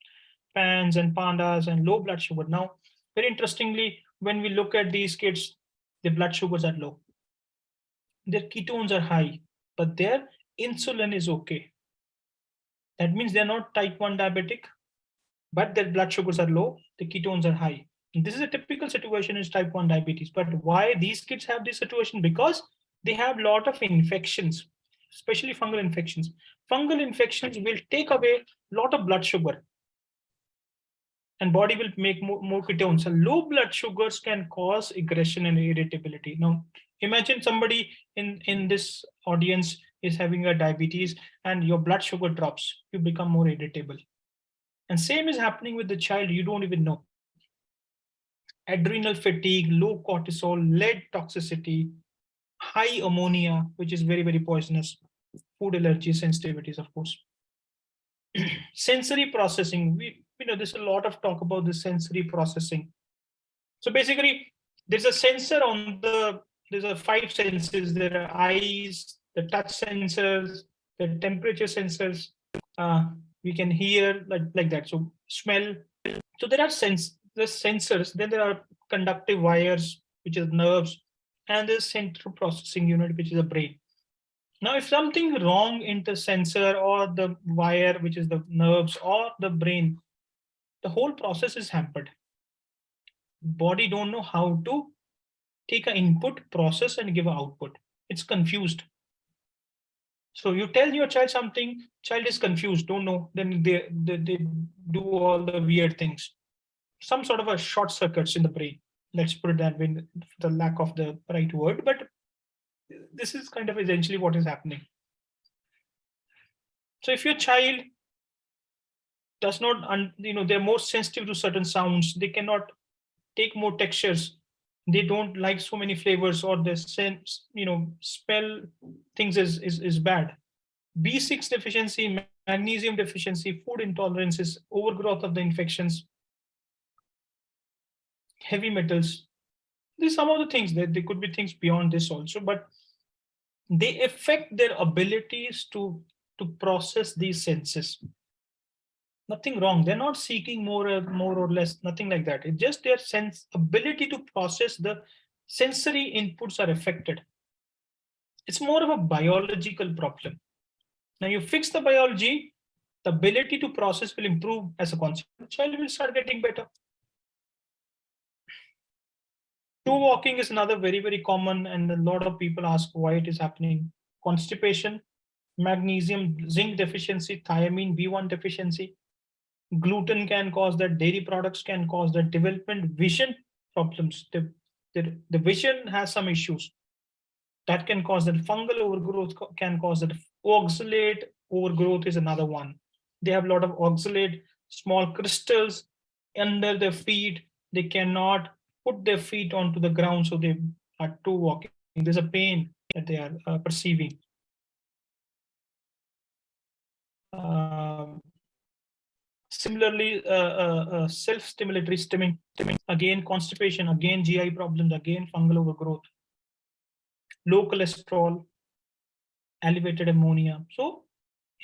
PANS and PANDAS, and low blood sugar. Now, very interestingly, when we look at these kids, their blood sugars are low. Their ketones are high, but their insulin is okay. That means they're not type 1 diabetic, but their blood sugars are low, the ketones are high. This is a typical situation in type 1 diabetes. But why these kids have this situation? Because they have a lot of infections, especially fungal infections. Fungal infections will take away a lot of blood sugar, and body will make more ketones. So low blood sugars can cause aggression and irritability. Now, imagine somebody in this audience is having a diabetes and your blood sugar drops, you become more irritable. And same is happening with the child, you don't even know. Adrenal fatigue, low cortisol, lead toxicity, high ammonia, which is very, very poisonous, food allergy sensitivities, of course. Sensory processing, there's a lot of talk about the sensory processing. So basically, there's a sensor there's a 5 senses. There are eyes, the touch sensors, the temperature sensors. We can hear like that. So smell. So there are the sensors. Then there are conductive wires, which is nerves, and there's central processing unit, which is the brain. Now, if something wrong in the sensor or the wire, which is the nerves or the brain, the whole process is hampered. Body don't know how to take an input, process, and give an output. It's confused. So you tell your child something, child is confused, don't know, then they do all the weird things. Some sort of a short circuits in the brain. Let's put it that way, for the lack of the right word, but this is kind of essentially what is happening. So if your child does not, they're more sensitive to certain sounds, they cannot take more textures, they don't like so many flavors, or the sense, smell things is bad. B6 deficiency, magnesium deficiency, food intolerances, overgrowth of the infections, heavy metals. These some of the things that there could be things beyond this also, but they affect their abilities to process these senses. Nothing wrong. They're not seeking more or less, nothing like that. It's just their sense ability to process the sensory inputs are affected. It's more of a biological problem. Now you fix the biology, the ability to process will improve. As a consequence, child will start getting better. Two walking is another very common, and a lot of people ask why it is happening. Constipation, magnesium, zinc deficiency, thiamine B1 deficiency, gluten can cause that, dairy products can cause that, development, vision problems. The vision has some issues that can cause that, fungal overgrowth can cause that, oxalate overgrowth is another one. They have a lot of oxalate, small crystals under their feet. They cannot put their feet onto the ground, so they are too walking. There's a pain that they are perceiving. Similarly, self-stimulatory stimming, again constipation, again GI problems, again fungal overgrowth, low cholesterol, elevated ammonia. So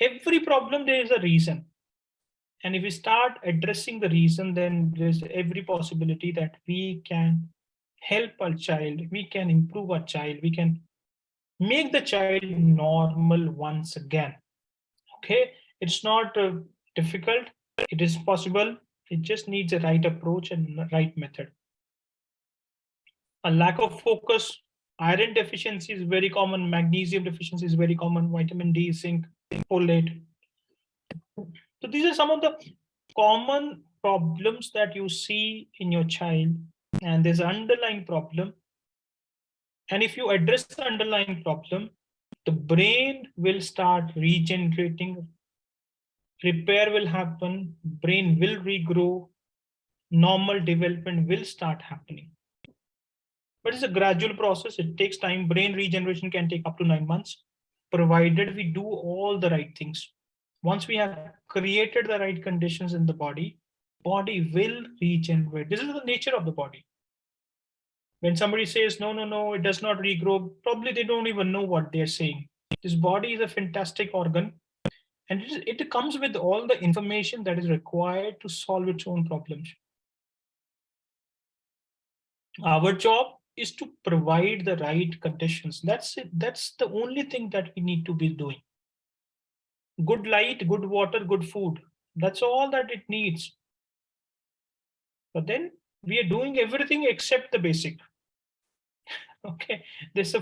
every problem there is a reason. And if we start addressing the reason, then there's every possibility that we can help our child, we can improve our child, we can make the child normal once again. Okay, it's not difficult, it is possible. It just needs a right approach and right method. A lack of focus, iron deficiency is very common, magnesium deficiency is very common, vitamin D, zinc, folate. So these are some of the common problems that you see in your child, and there's an underlying problem. And if you address the underlying problem, the brain will start regenerating, repair will happen, brain will regrow, normal development will start happening. But it's a gradual process. It takes time. Brain regeneration can take up to 9 months, provided we do all the right things. Once we have created the right conditions in the body will regenerate. This is the nature of the body. When somebody says, no, it does not regrow, probably they don't even know what they're saying. This body is a fantastic organ, and it comes with all the information that is required to solve its own problems. Our job is to provide the right conditions. That's it. That's the only thing that we need to be doing. Good light, good water, good food. That's all that it needs. But then we are doing everything except the basic. Okay, there's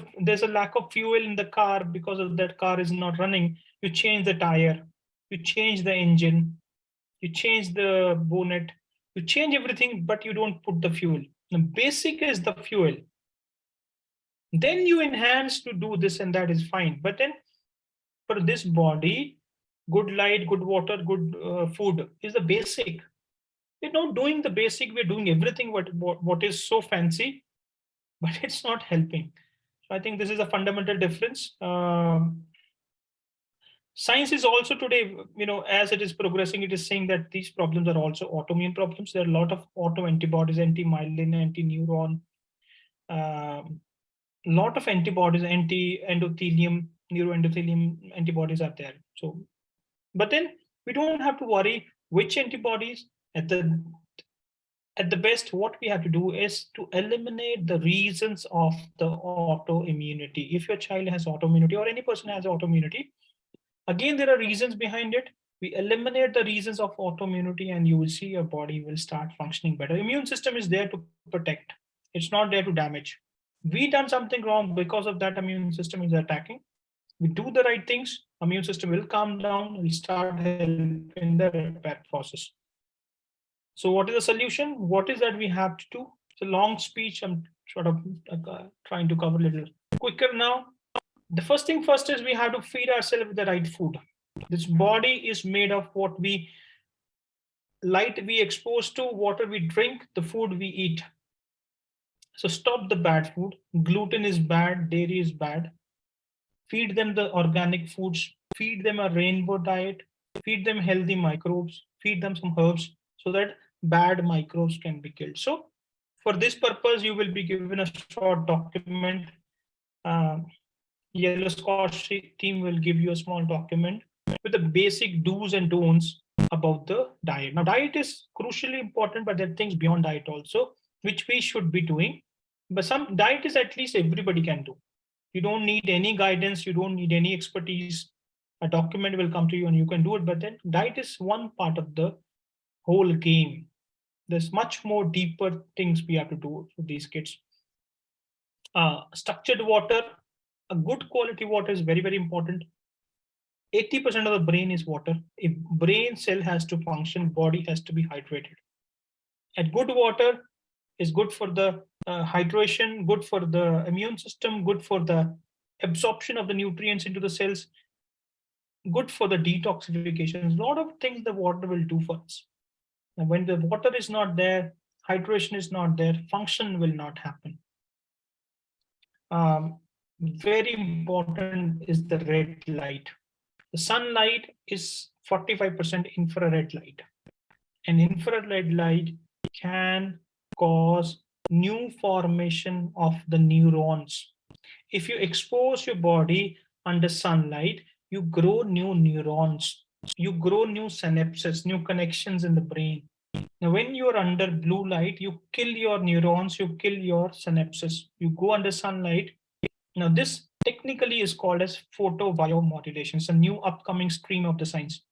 a lack of fuel in the car, because of that car is not running. You change the tire, you change the engine, you change the bonnet, you change everything, but you don't put the fuel. The basic is the fuel. Then you enhance to do this, and that is fine. But then for this body, good light, good water, good food is the basic. We're not doing the basic, we're doing everything what is so fancy, but it's not helping. So I think this is a fundamental difference. Science is also today, as it is progressing, it is saying that these problems are also autoimmune problems. There are a lot of auto antibodies, anti-myelin, anti-neuron, lot of antibodies, anti-endothelium, neuroendothelium antibodies are there. So, but then we don't have to worry which antibodies. At the best, what we have to do is to eliminate the reasons of the autoimmunity. If your child has autoimmunity, or any person has autoimmunity, again, there are reasons behind it. We eliminate the reasons of autoimmunity, and you will see your body will start functioning better. Immune system is there to protect. It's not there to damage. We done something wrong, because of that immune system is attacking. We do the right things, immune system will calm down, will start helping the repair process. So what is the solution? What is that we have to do? It's a long speech. I'm sort of trying to cover a little quicker now. The first thing first is we have to feed ourselves with the right food. This body is made of what we light we expose to, water we drink, the food we eat. So stop the bad food. Gluten is bad, dairy is bad. Feed them the organic foods, feed them a rainbow diet, feed them healthy microbes, feed them some herbs so that bad microbes can be killed. So for this purpose, you will be given a short document. Uh, YellowSquash team will give you a small document with the basic do's and don'ts about the diet. Now, diet is crucially important, but there are things beyond diet also, which we should be doing. But some diet is at least everybody can do. You don't need any guidance, you don't need any expertise. A document will come to you and you can do it. But then diet is one part of the whole game. There's much more deeper things we have to do for these kids. Structured water, a good quality water is very, very important. 80% of the brain is water. If brain cell has to function, body has to be hydrated. And good water is good for the hydration, good for the immune system, good for the absorption of the nutrients into the cells, good for the detoxification. A lot of things the water will do for us. And when the water is not there, hydration is not there, function will not happen. Very important is the red light. The sunlight is 45% infrared light. And infrared light can cause new formation of the neurons. If you expose your body under sunlight, you grow new neurons, you grow new synapses, new connections in the brain. Now, when you're under blue light, you kill your neurons, you kill your synapses. You go under sunlight. Now, this technically is called as photobiomodulation. It's a new upcoming stream of the science.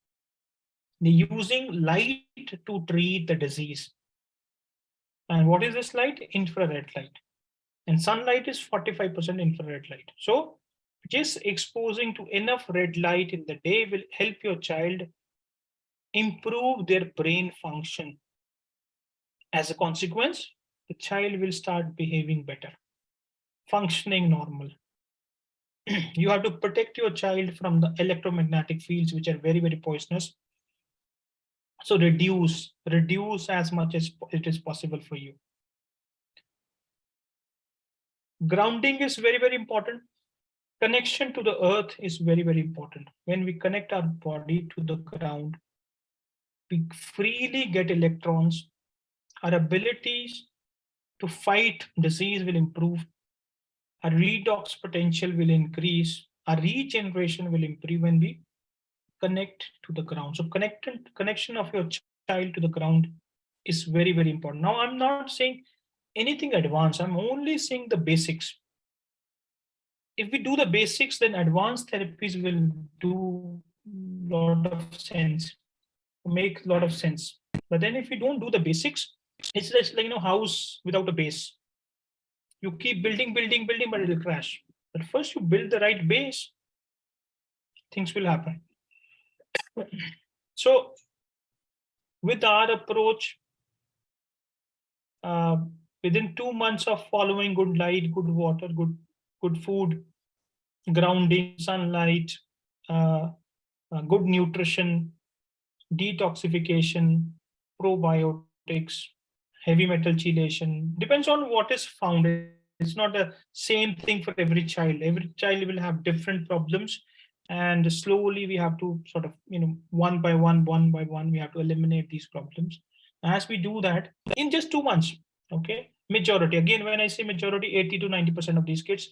They're using light to treat the disease. And what is this light? Infrared light. And sunlight is 45% infrared light. So just exposing to enough red light in the day will help your child improve their brain function. As a consequence, the child will start behaving better, functioning normal. You have to protect your child from the electromagnetic fields, which are very, very poisonous. So reduce as much as it is possible for you. Grounding is very, very important. Connection to the earth is very, very important. When we connect our body to the ground, we freely get electrons. Our abilities to fight disease will improve. Our redox potential will increase. Our regeneration will improve when we connect to the ground. So connection of your child to the ground is very, very important. Now, I'm not saying anything advanced. I'm only saying the basics. If we do the basics, then advanced therapies will do a lot of sense, make a lot of sense. But then if we don't do the basics, it's just like, house without a base. You keep building, but it will crash. But first you build the right base, things will happen. So with our approach, within 2 months of following good light, good water, good food, grounding, sunlight, good nutrition, detoxification, probiotics, heavy metal chelation, depends on what is found. It's not the same thing for every child. Every child will have different problems, and slowly we have to sort of, one by one, we have to eliminate these problems. As we do that in just 2 months, okay, majority, again, when I say majority, 80 to 90% of these kids,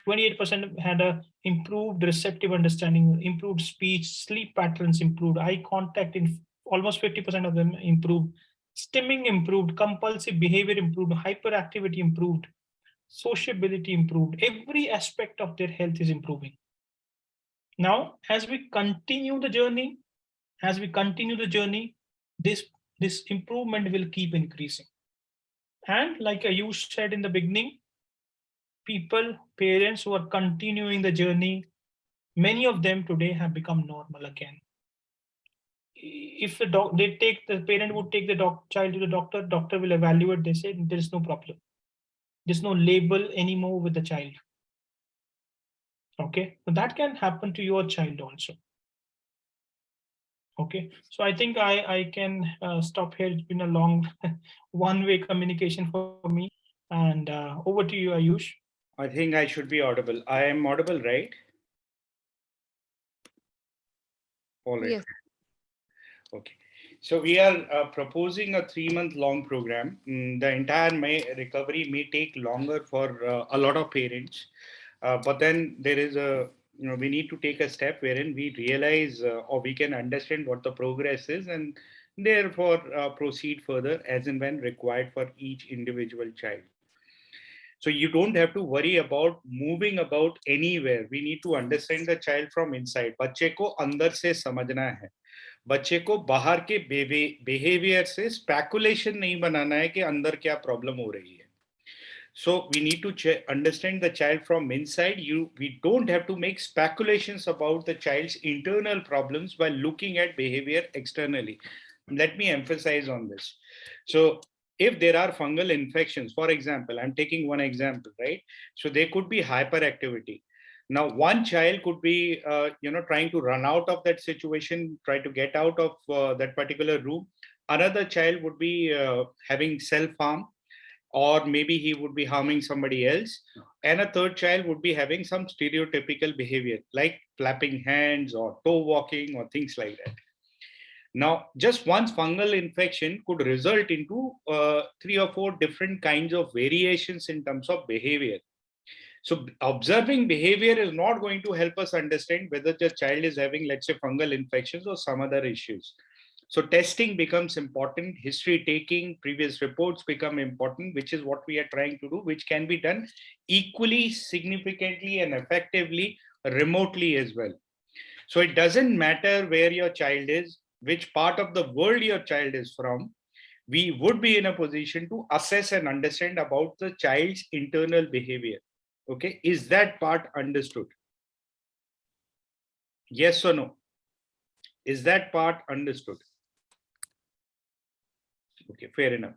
28% had a improved receptive understanding, improved speech, sleep patterns improved, eye contact in almost 50% of them improved, stimming improved, compulsive behavior improved, hyperactivity improved, sociability improved. Every aspect of their health is improving. Now, as we continue the journey, this improvement will keep increasing. And like you said in the beginning, parents who are continuing the journey, many of them today have become normal again. if the parent would take the child to the doctor will evaluate, they say there is no problem. There's no label anymore with the child. Okay, so that can happen to your child also. Okay, so I think I can stop here. It's been a long one-way communication for me. And over to you, Ayush. I think I should be audible. I am audible, right? All right. Yes. Okay. So we are proposing a 3-month long program. The entire recovery may take longer for a lot of parents, but then there is we need to take a step wherein we realize or we can understand what the progress is, and therefore proceed further as and when required for each individual child. So you don't have to worry about moving about anywhere. We need to understand the child from inside. बच्चे को अंदर से समझना है. बच्चे को बाहर के बिहेवियर से स्पेकुलेशन नहीं बनाना है कि अंदर क्या प्रॉब्लम हो रही है. So we need to understand the child from inside. We don't have to make speculations about the child's internal problems by looking at behavior externally. Let me emphasize on this. So if there are fungal infections, for example, I'm taking one example, right? So there could be hyperactivity. Now, one child could be, trying to run out of that situation, try to get out of that particular room. Another child would be having self-harm, or maybe he would be harming somebody else. And a third child would be having some stereotypical behavior, like clapping hands or toe walking or things like that. Now, just one fungal infection could result into 3 or 4 different kinds of variations in terms of behavior. So observing behavior is not going to help us understand whether the child is having, let's say, fungal infections or some other issues. So testing becomes important, history taking, previous reports become important, which is what we are trying to do, which can be done equally, significantly, and effectively remotely as well. So it doesn't matter where your child is, which part of the world your child is from, we would be in a position to assess and understand about the child's internal behavior. Okay, is that part understood? Yes or no? Is that part understood? Okay, fair enough.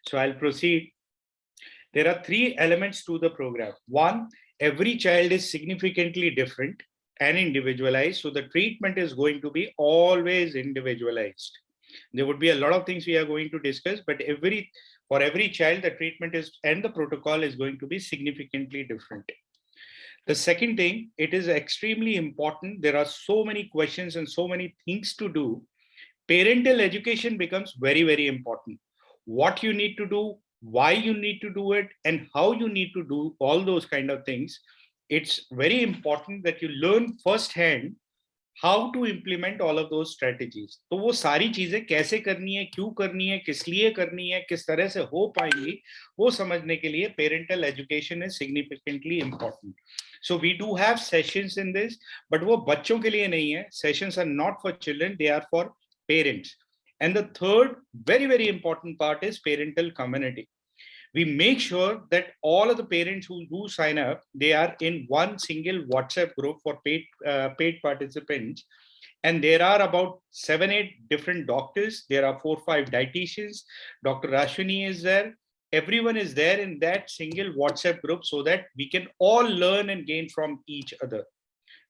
So I'll proceed. There are 3 elements to the program. One, every child is significantly different and individualized. So the treatment is going to be always individualized. There would be a lot of things we are going to discuss, but for every child, the treatment is and the protocol is going to be significantly different. The second thing, it is extremely important. There are so many questions and so many things to do. Parental education becomes very, very important. What you need to do, why you need to do it, and how you need to do all those kind of things. It's very important that you learn firsthand how to implement all of those strategies. तो वो सारी चीजें कैसे करनी है, क्यों करनी है, किस लिए करनी है, किस तरह से हो पाएंगी, वो समझने के लिए parental education is significantly important. So we do have sessions in this, but वो बच्चों के लिए नहीं है. Sessions are not for children, they are for parents. And the third very, very important part is parental community. We make sure that all of the parents who do sign up, they are in one single WhatsApp group for paid participants. And there are about 7-8 different doctors. There are 4-5 dietitians. Dr. Rashwini is there. Everyone is there in that single WhatsApp group so that we can all learn and gain from each other.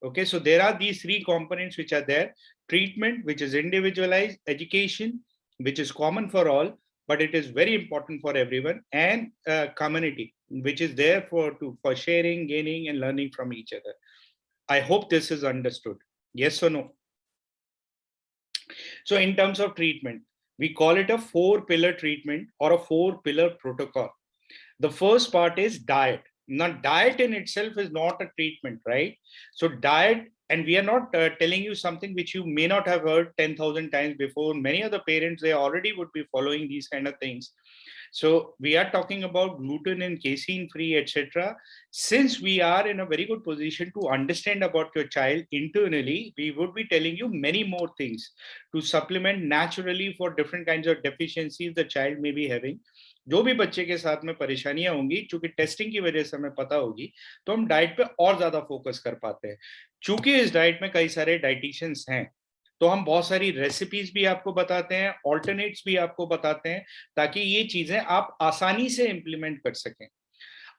Okay, so there are these 3 components which are there. Treatment, which is individualized, education, which is common for all, but it is very important for everyone, and community, which is there for sharing, gaining, and learning from each other. I hope this is understood. Yes or no? So in terms of treatment, we call it a 4-pillar treatment or a 4-pillar protocol. The first part is diet. Now, diet in itself is not a treatment, right? So diet, and we are not telling you something which you may not have heard 10,000 times before. Many other parents, they already would be following these kind of things. So we are talking about gluten and casein free, etc. Since we are in a very good position to understand about your child internally, we would be telling you many more things to supplement naturally for different kinds of deficiencies the child may be having. जो भी बच्चे के साथ में परेशानियां होंगी, चूंकि testing की वजह से हमें पता होगी, तो हम डाइट पे और ज्यादा फोकस कर पाते हैं. चूंकि इस डाइट में कई सारे डाइटिशियंस हैं, तो हम बहुत सारी रेसिपीज भी आपको बताते हैं, ऑल्टरनेट्स भी आपको बताते हैं, ताकि ये चीजें आप आसानी से इंप्लीमेंट कर सकें।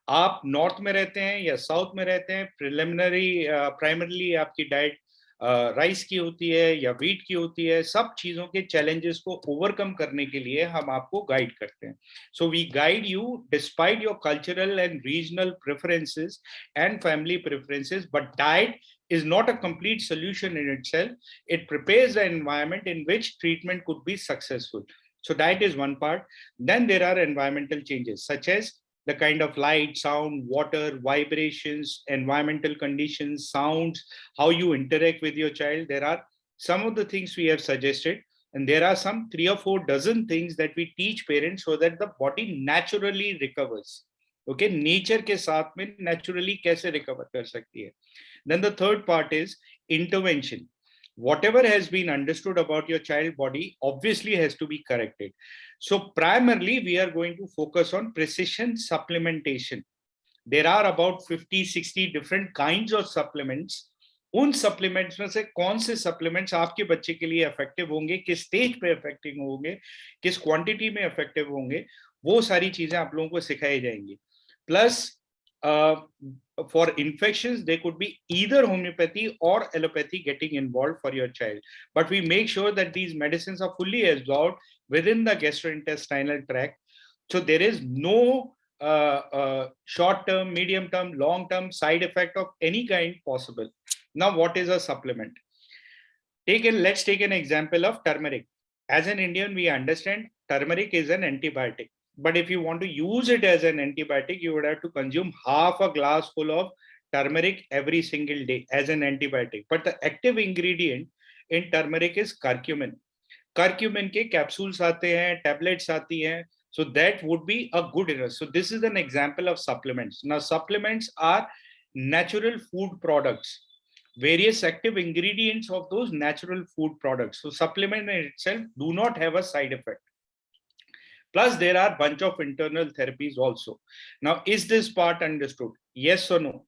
आप नॉर्थ में रहते हैं या साउथ में रहते हैं, प्राइमरली आपकी डाइट राइस की होती है या व्हीट की होती है, सब चीजों के चैलेंजेस को ओवरकम करने के लिए हम आपको गाइड करते हैं। So we guide you despite your cultural and regional preferences and family preferences, but diet is not a complete solution in itself. It prepares the environment in which treatment could be successful. So diet is one part. Then there are environmental changes such as the kind of light, sound, water, vibrations, environmental conditions, sounds, how you interact with your child. There are some of the things we have suggested, and there are some 3 or 4 dozen things that we teach parents so that the body naturally recovers. Okay, nature के साथ में naturally कैसे recover कर सकती है. Then the third part is intervention. Whatever has been understood about your child body obviously has to be corrected. So primarily we are going to focus on precision supplementation. There are about 50-60 different kinds of supplements. उन supplements में से कौन से supplements आपके बच्चे के लिए effective होंगे, किस स्टेज पे इफेक्टिव होंगे, किस क्वांटिटी में इफेक्टिव होंगे, वो सारी चीजें आप लोगों को सिखाई जाएंगी. Plus for infections, there could be either homeopathy or allopathy getting involved for your child. But we make sure that these medicines are fully absorbed within the gastrointestinal tract. So there is no short-term, medium-term, long-term side effect of any kind possible. Now, what is a supplement? Let's take an example of turmeric. As an Indian, we understand turmeric is an antibiotic. But if you want to use it as an antibiotic, you would have to consume half a glass full of turmeric every single day as an antibiotic. But the active ingredient in turmeric is curcumin. Curcumin के capsules आते हैं, tablets आती हैं. So that would be a good enough. So this is an example of supplements. Now supplements are natural food products, various active ingredients of those natural food products. So supplement in itself do not have a side effect. Plus there are bunch of internal therapies also. Now, is this part understood? Yes or no?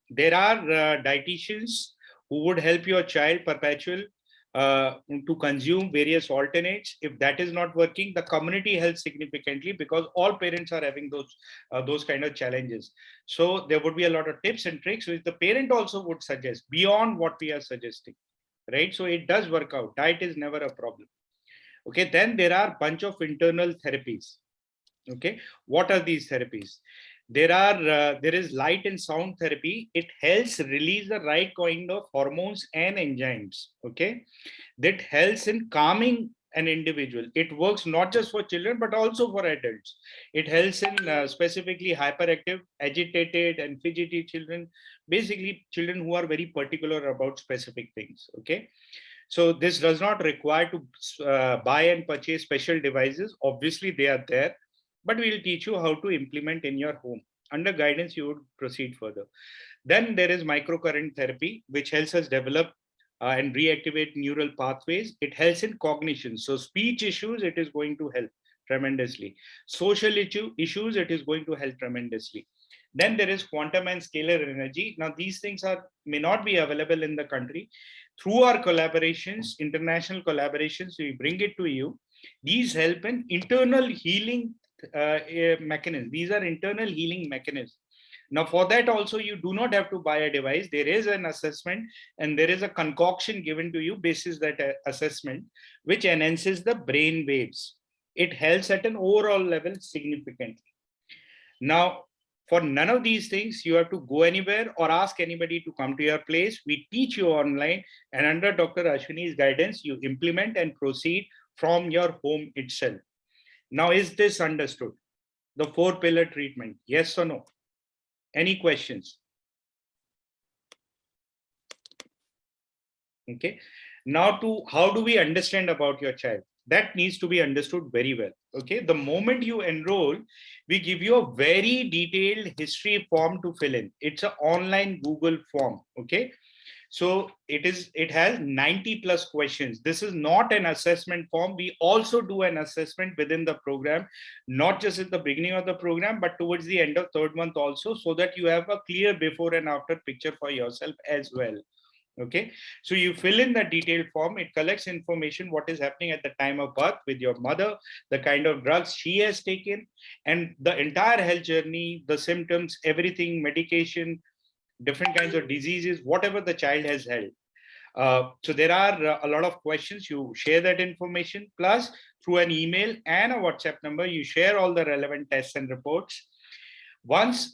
There are dietitians who would help your child perpetual to consume various alternates. If that is not working, the community helps significantly because all parents are having those kind of challenges. So there would be a lot of tips and tricks which the parent also would suggest beyond what we are suggesting, right? So it does work out. Diet is never a problem. Okay, then there are bunch of internal therapies. Okay, what are these therapies? There is light and sound therapy. It helps release the right kind of hormones and enzymes. Okay, that helps in calming an individual. It works not just for children but also for adults. It helps in specifically hyperactive, agitated, and fidgety children. Basically, children who are very particular about specific things. Okay. So this does not require to buy and purchase special devices. Obviously, they are there, but we'll teach you how to implement in your home. Under guidance, you would proceed further. Then there is microcurrent therapy, which helps us develop and reactivate neural pathways. It helps in cognition. So speech issues, it is going to help tremendously. Social issues, it is going to help tremendously. Then there is quantum and scalar energy. Now, these things may not be available in the country. Through our collaborations, international collaborations, we bring it to you. These help in internal healing mechanisms. These are internal healing mechanisms. Now, for that also, you do not have to buy a device. There is an assessment and there is a concoction given to you basis that assessment, which enhances the brain waves. It helps at an overall level significantly. Now, for none of these things, you have to go anywhere or ask anybody to come to your place. We teach you online, and under Dr. Ashwini's guidance, you implement and proceed from your home itself. Now, is this understood? The 4-pillar treatment, yes or no? Any questions? Okay. Now, how do we understand about your child? That needs to be understood very well. Okay. The moment you enroll, we give you a very detailed history form to fill in. It's an online Google form. Okay. So it has 90 plus questions. This is not an assessment form. We also do an assessment within the program, not just at the beginning of the program, but towards the end of 3rd month also, so that you have a clear before and after picture for yourself as well. Okay, so you fill in the detailed form. It collects information, what is happening at the time of birth with your mother, the kind of drugs she has taken, and the entire health journey, the symptoms, everything, medication, different kinds of diseases, whatever the child has held. So there are a lot of questions. You share that information, plus through an email and a WhatsApp number, you share all the relevant tests and reports. Once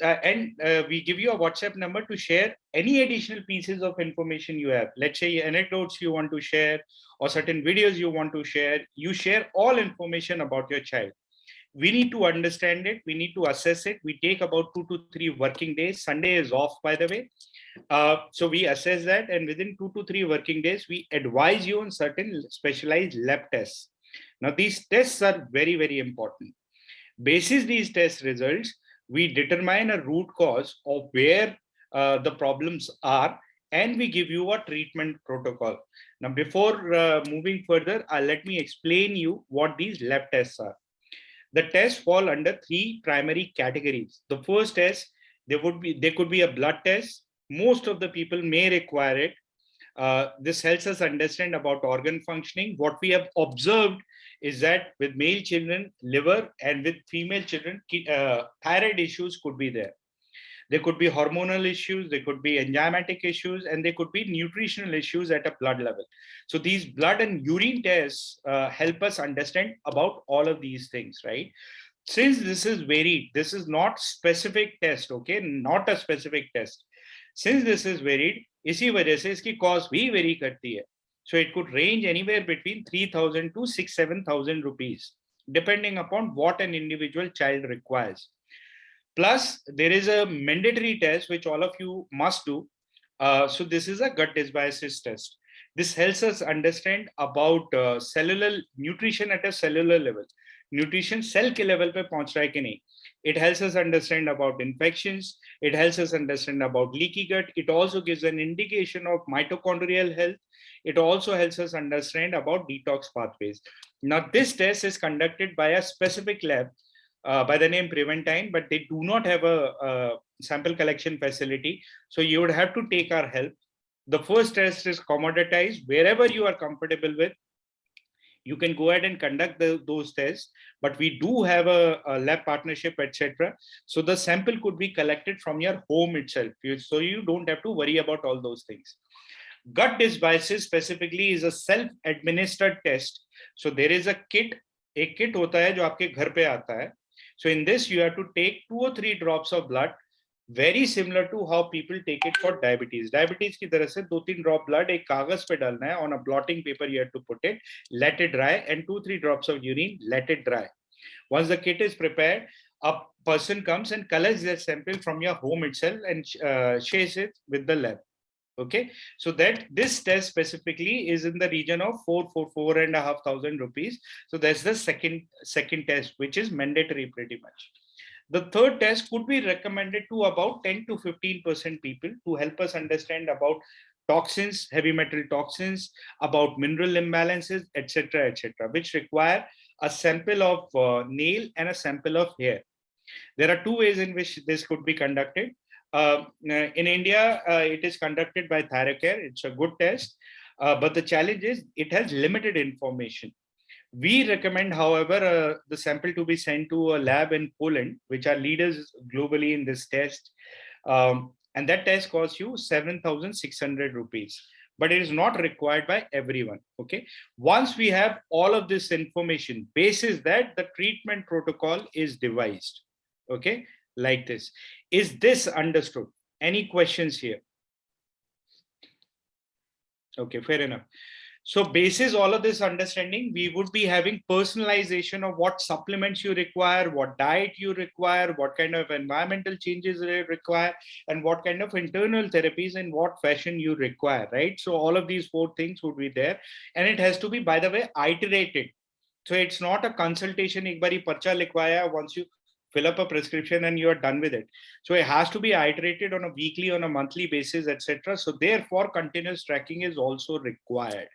we give you a WhatsApp number to share any additional pieces of information you have. Let's say anecdotes you want to share or certain videos you want to share. You share all information about your child. We need to understand it. We need to assess it. We take about 2 to 3 working days. Sunday is off, by the way. So we assess that, and within 2 to 3 working days, we advise you on certain specialized lab tests. Now, these tests are very, very important. Basis these test results, we determine a root cause of where the problems are, and we give you a treatment protocol. Now, before moving further, let me explain you what these lab tests are. The tests fall under 3 primary categories. The first test, there could be a blood test. Most of the people may require it. This helps us understand about organ functioning. What we have observed is that with male children, liver, and with female children, thyroid issues could be there. There could be hormonal issues, there could be enzymatic issues, and there could be nutritional issues at a blood level. So these blood and urine tests help us understand about all of these things, right? Since this is varied, this is not specific test, okay? Not a specific test. Since this is varied, इसी वजह से इसकी cost भी vary करती है. So it could range anywhere between 3,000 to 6,000-7,000 rupees, depending upon what an individual child requires. Plus, there is a mandatory test which all of you must do. So this is a gut dysbiosis test. This helps us understand about cellular nutrition at a cellular level. Nutrition cell ke level pe pahunch raha hai ki nahi. It helps us understand about infections. It helps us understand about leaky gut. It also gives an indication of mitochondrial health. It also helps us understand about detox pathways. Now, this test is conducted by a specific lab by the name Preventine, but they do not have a sample collection facility. So you would have to take our help. The first test is commoditized. Wherever you are comfortable with, you can go ahead and conduct those tests, but we do have a lab partnership, etc. So the sample could be collected from your home itself. So you don't have to worry about all those things. Gut dysbiosis specifically is a self-administered test. So there is a kit, एक kit होता है जो आपके घर पे आता है. So in this, you have to take 2 or 3 drops of blood, very similar to how people take it for diabetes. Diabetes की तरह से 2-3 drop blood एक कागज पे डालना है. On a blotting paper, you have to put it, let it dry, and 2-3 drops of urine, let it dry. Once the kit is prepared, a person comes and collects their sample from your home itself and shares it with the lab. Okay, so that this test specifically is in the region of 4,500 rupees. So that's the second test, which is mandatory pretty much. The third test could be recommended to about 10 to 15% people to help us understand about toxins, heavy metal toxins, about mineral imbalances, etc., which require a sample of nail and a sample of hair. There are 2 ways in which this could be conducted. In India, it is conducted by ThyroCare. It's a good test, but the challenge is it has limited information. We recommend, however, the sample to be sent to a lab in Poland, which are leaders globally in this test. And that test costs you 7,600 rupees, but it is not required by everyone. Okay. Once we have all of this information, basis that the treatment protocol is devised. Okay. Like this. Is this understood? Any questions here? Okay, fair enough. So basis all of this understanding, we would be having personalization of what supplements you require, what diet you require, what kind of environmental changes you require, and what kind of internal therapies in what fashion you require, right? So all of these 4 things would be there. And it has to be, by the way, iterated. So it's not a consultation, ek bari parcha likhwaya, once you fill up a prescription and you are done with it. So it has to be iterated on a weekly, on a monthly basis, etc. So therefore, continuous tracking is also required.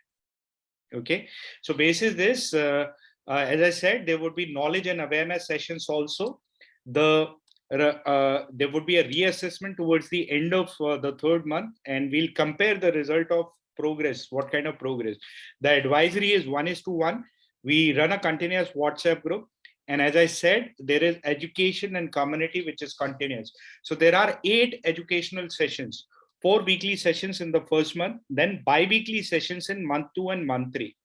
Okay. So basis this, as I said, there would be knowledge and awareness sessions also. The there would be a reassessment towards the end of the third month, and we'll compare the result of progress, what kind of progress. The advisory is 1:1. We run a continuous WhatsApp group. And as I said, there is education and community, which is continuous. So there are 8 educational sessions, 4 weekly sessions in the first month, then bi-weekly sessions in month 2 and month 3.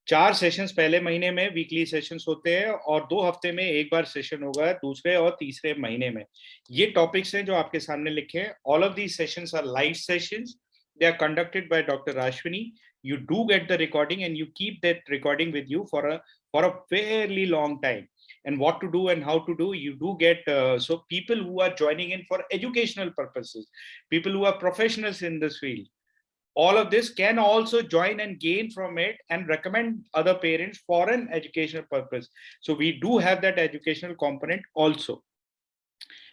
4 sessions पहले महीने में weekly sessions होते हैं, और 2 हफ्ते में एक बार session होगा दूसरे और तीसरे महीने में. ये टॉपिक्स हैं जो आपके सामने लिखे हैं. All of these sessions are live sessions. They are conducted by Dr. Ashwini. You do get the recording, and you keep that recording with you for a fairly long time. And what to do and how to do, you do get. So people who are joining in for educational purposes, people who are professionals in this field, all of this can also join and gain from it and recommend other parents for an educational purpose. So we do have that educational component also.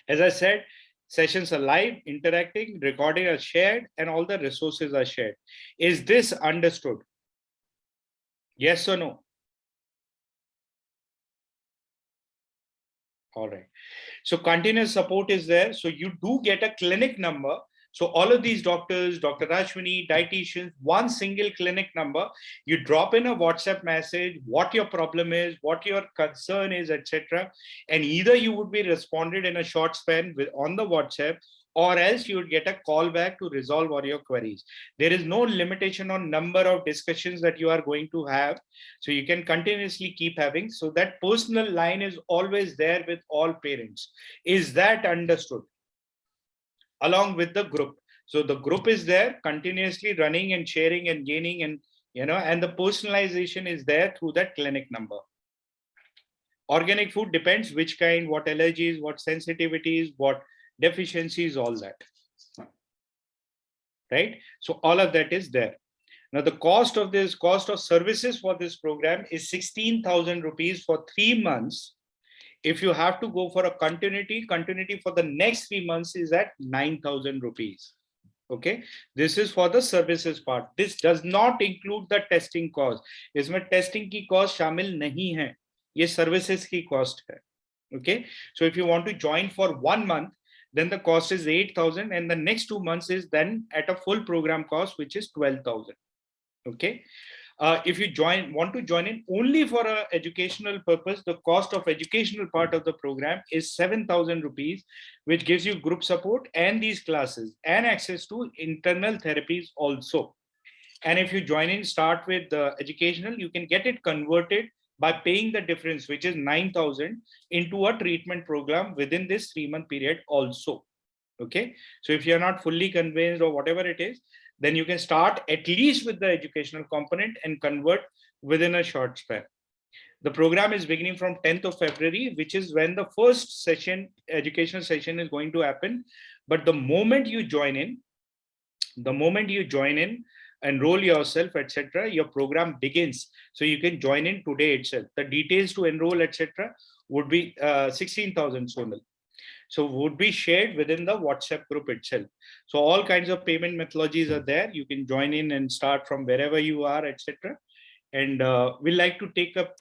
As I said, sessions are live, interacting, recording are shared, and all the resources are shared. Is this understood? Yes or no? All right. So continuous support is there. So you do get a clinic number. So all of these doctors, Dr. Ashwini, dietitians, one single clinic number. You drop in a WhatsApp message, what your problem is, what your concern is, etc. And either you would be responded in a short span on the WhatsApp, or else you would get a call back to resolve all your queries. There is no limitation on number of discussions that you are going to have. So you can continuously keep having. So that personal line is always there with all parents. Is that understood? Along with the group. So the group is there continuously running and sharing and gaining, and and the personalization is there through that clinic number. Organic food depends which kind, what allergies, what sensitivities, what deficiencies, all that. Right? So all of that is there. Now the cost of services for this program is 16,000 rupees for 3 months. If you have to go for a continuity for the next 3 months is at 9,000 rupees. Okay, this is for the services part. This does not include the testing cost. इसमें testing की cost शामिल नहीं है. ये services की cost है. Okay, so if you want to join for 1 month, then the cost is 8,000, and the next 2 months is then at a full program cost, which is 12,000. Okay. If you want to join in only for an educational purpose, the cost of educational part of the program is 7,000 rupees, which gives you group support and these classes and access to internal therapies also. And if you join in, start with the educational, you can get it converted by paying the difference, which is 9,000, into a treatment program within this 3-month period also. Okay. So if you're not fully convinced or whatever it is, then you can start at least with the educational component and convert within a short span. The program is beginning from 10th of February, which is when the first session, educational session, is going to happen. But the moment you join in, enroll yourself, etc., your program begins. So you can join in today itself. The details to enroll, etc., would be 16,000 Sonal. So would be shared within the WhatsApp group itself. So all kinds of payment methodologies are there. You can join in and start from wherever you are, etc. And we'd like to take up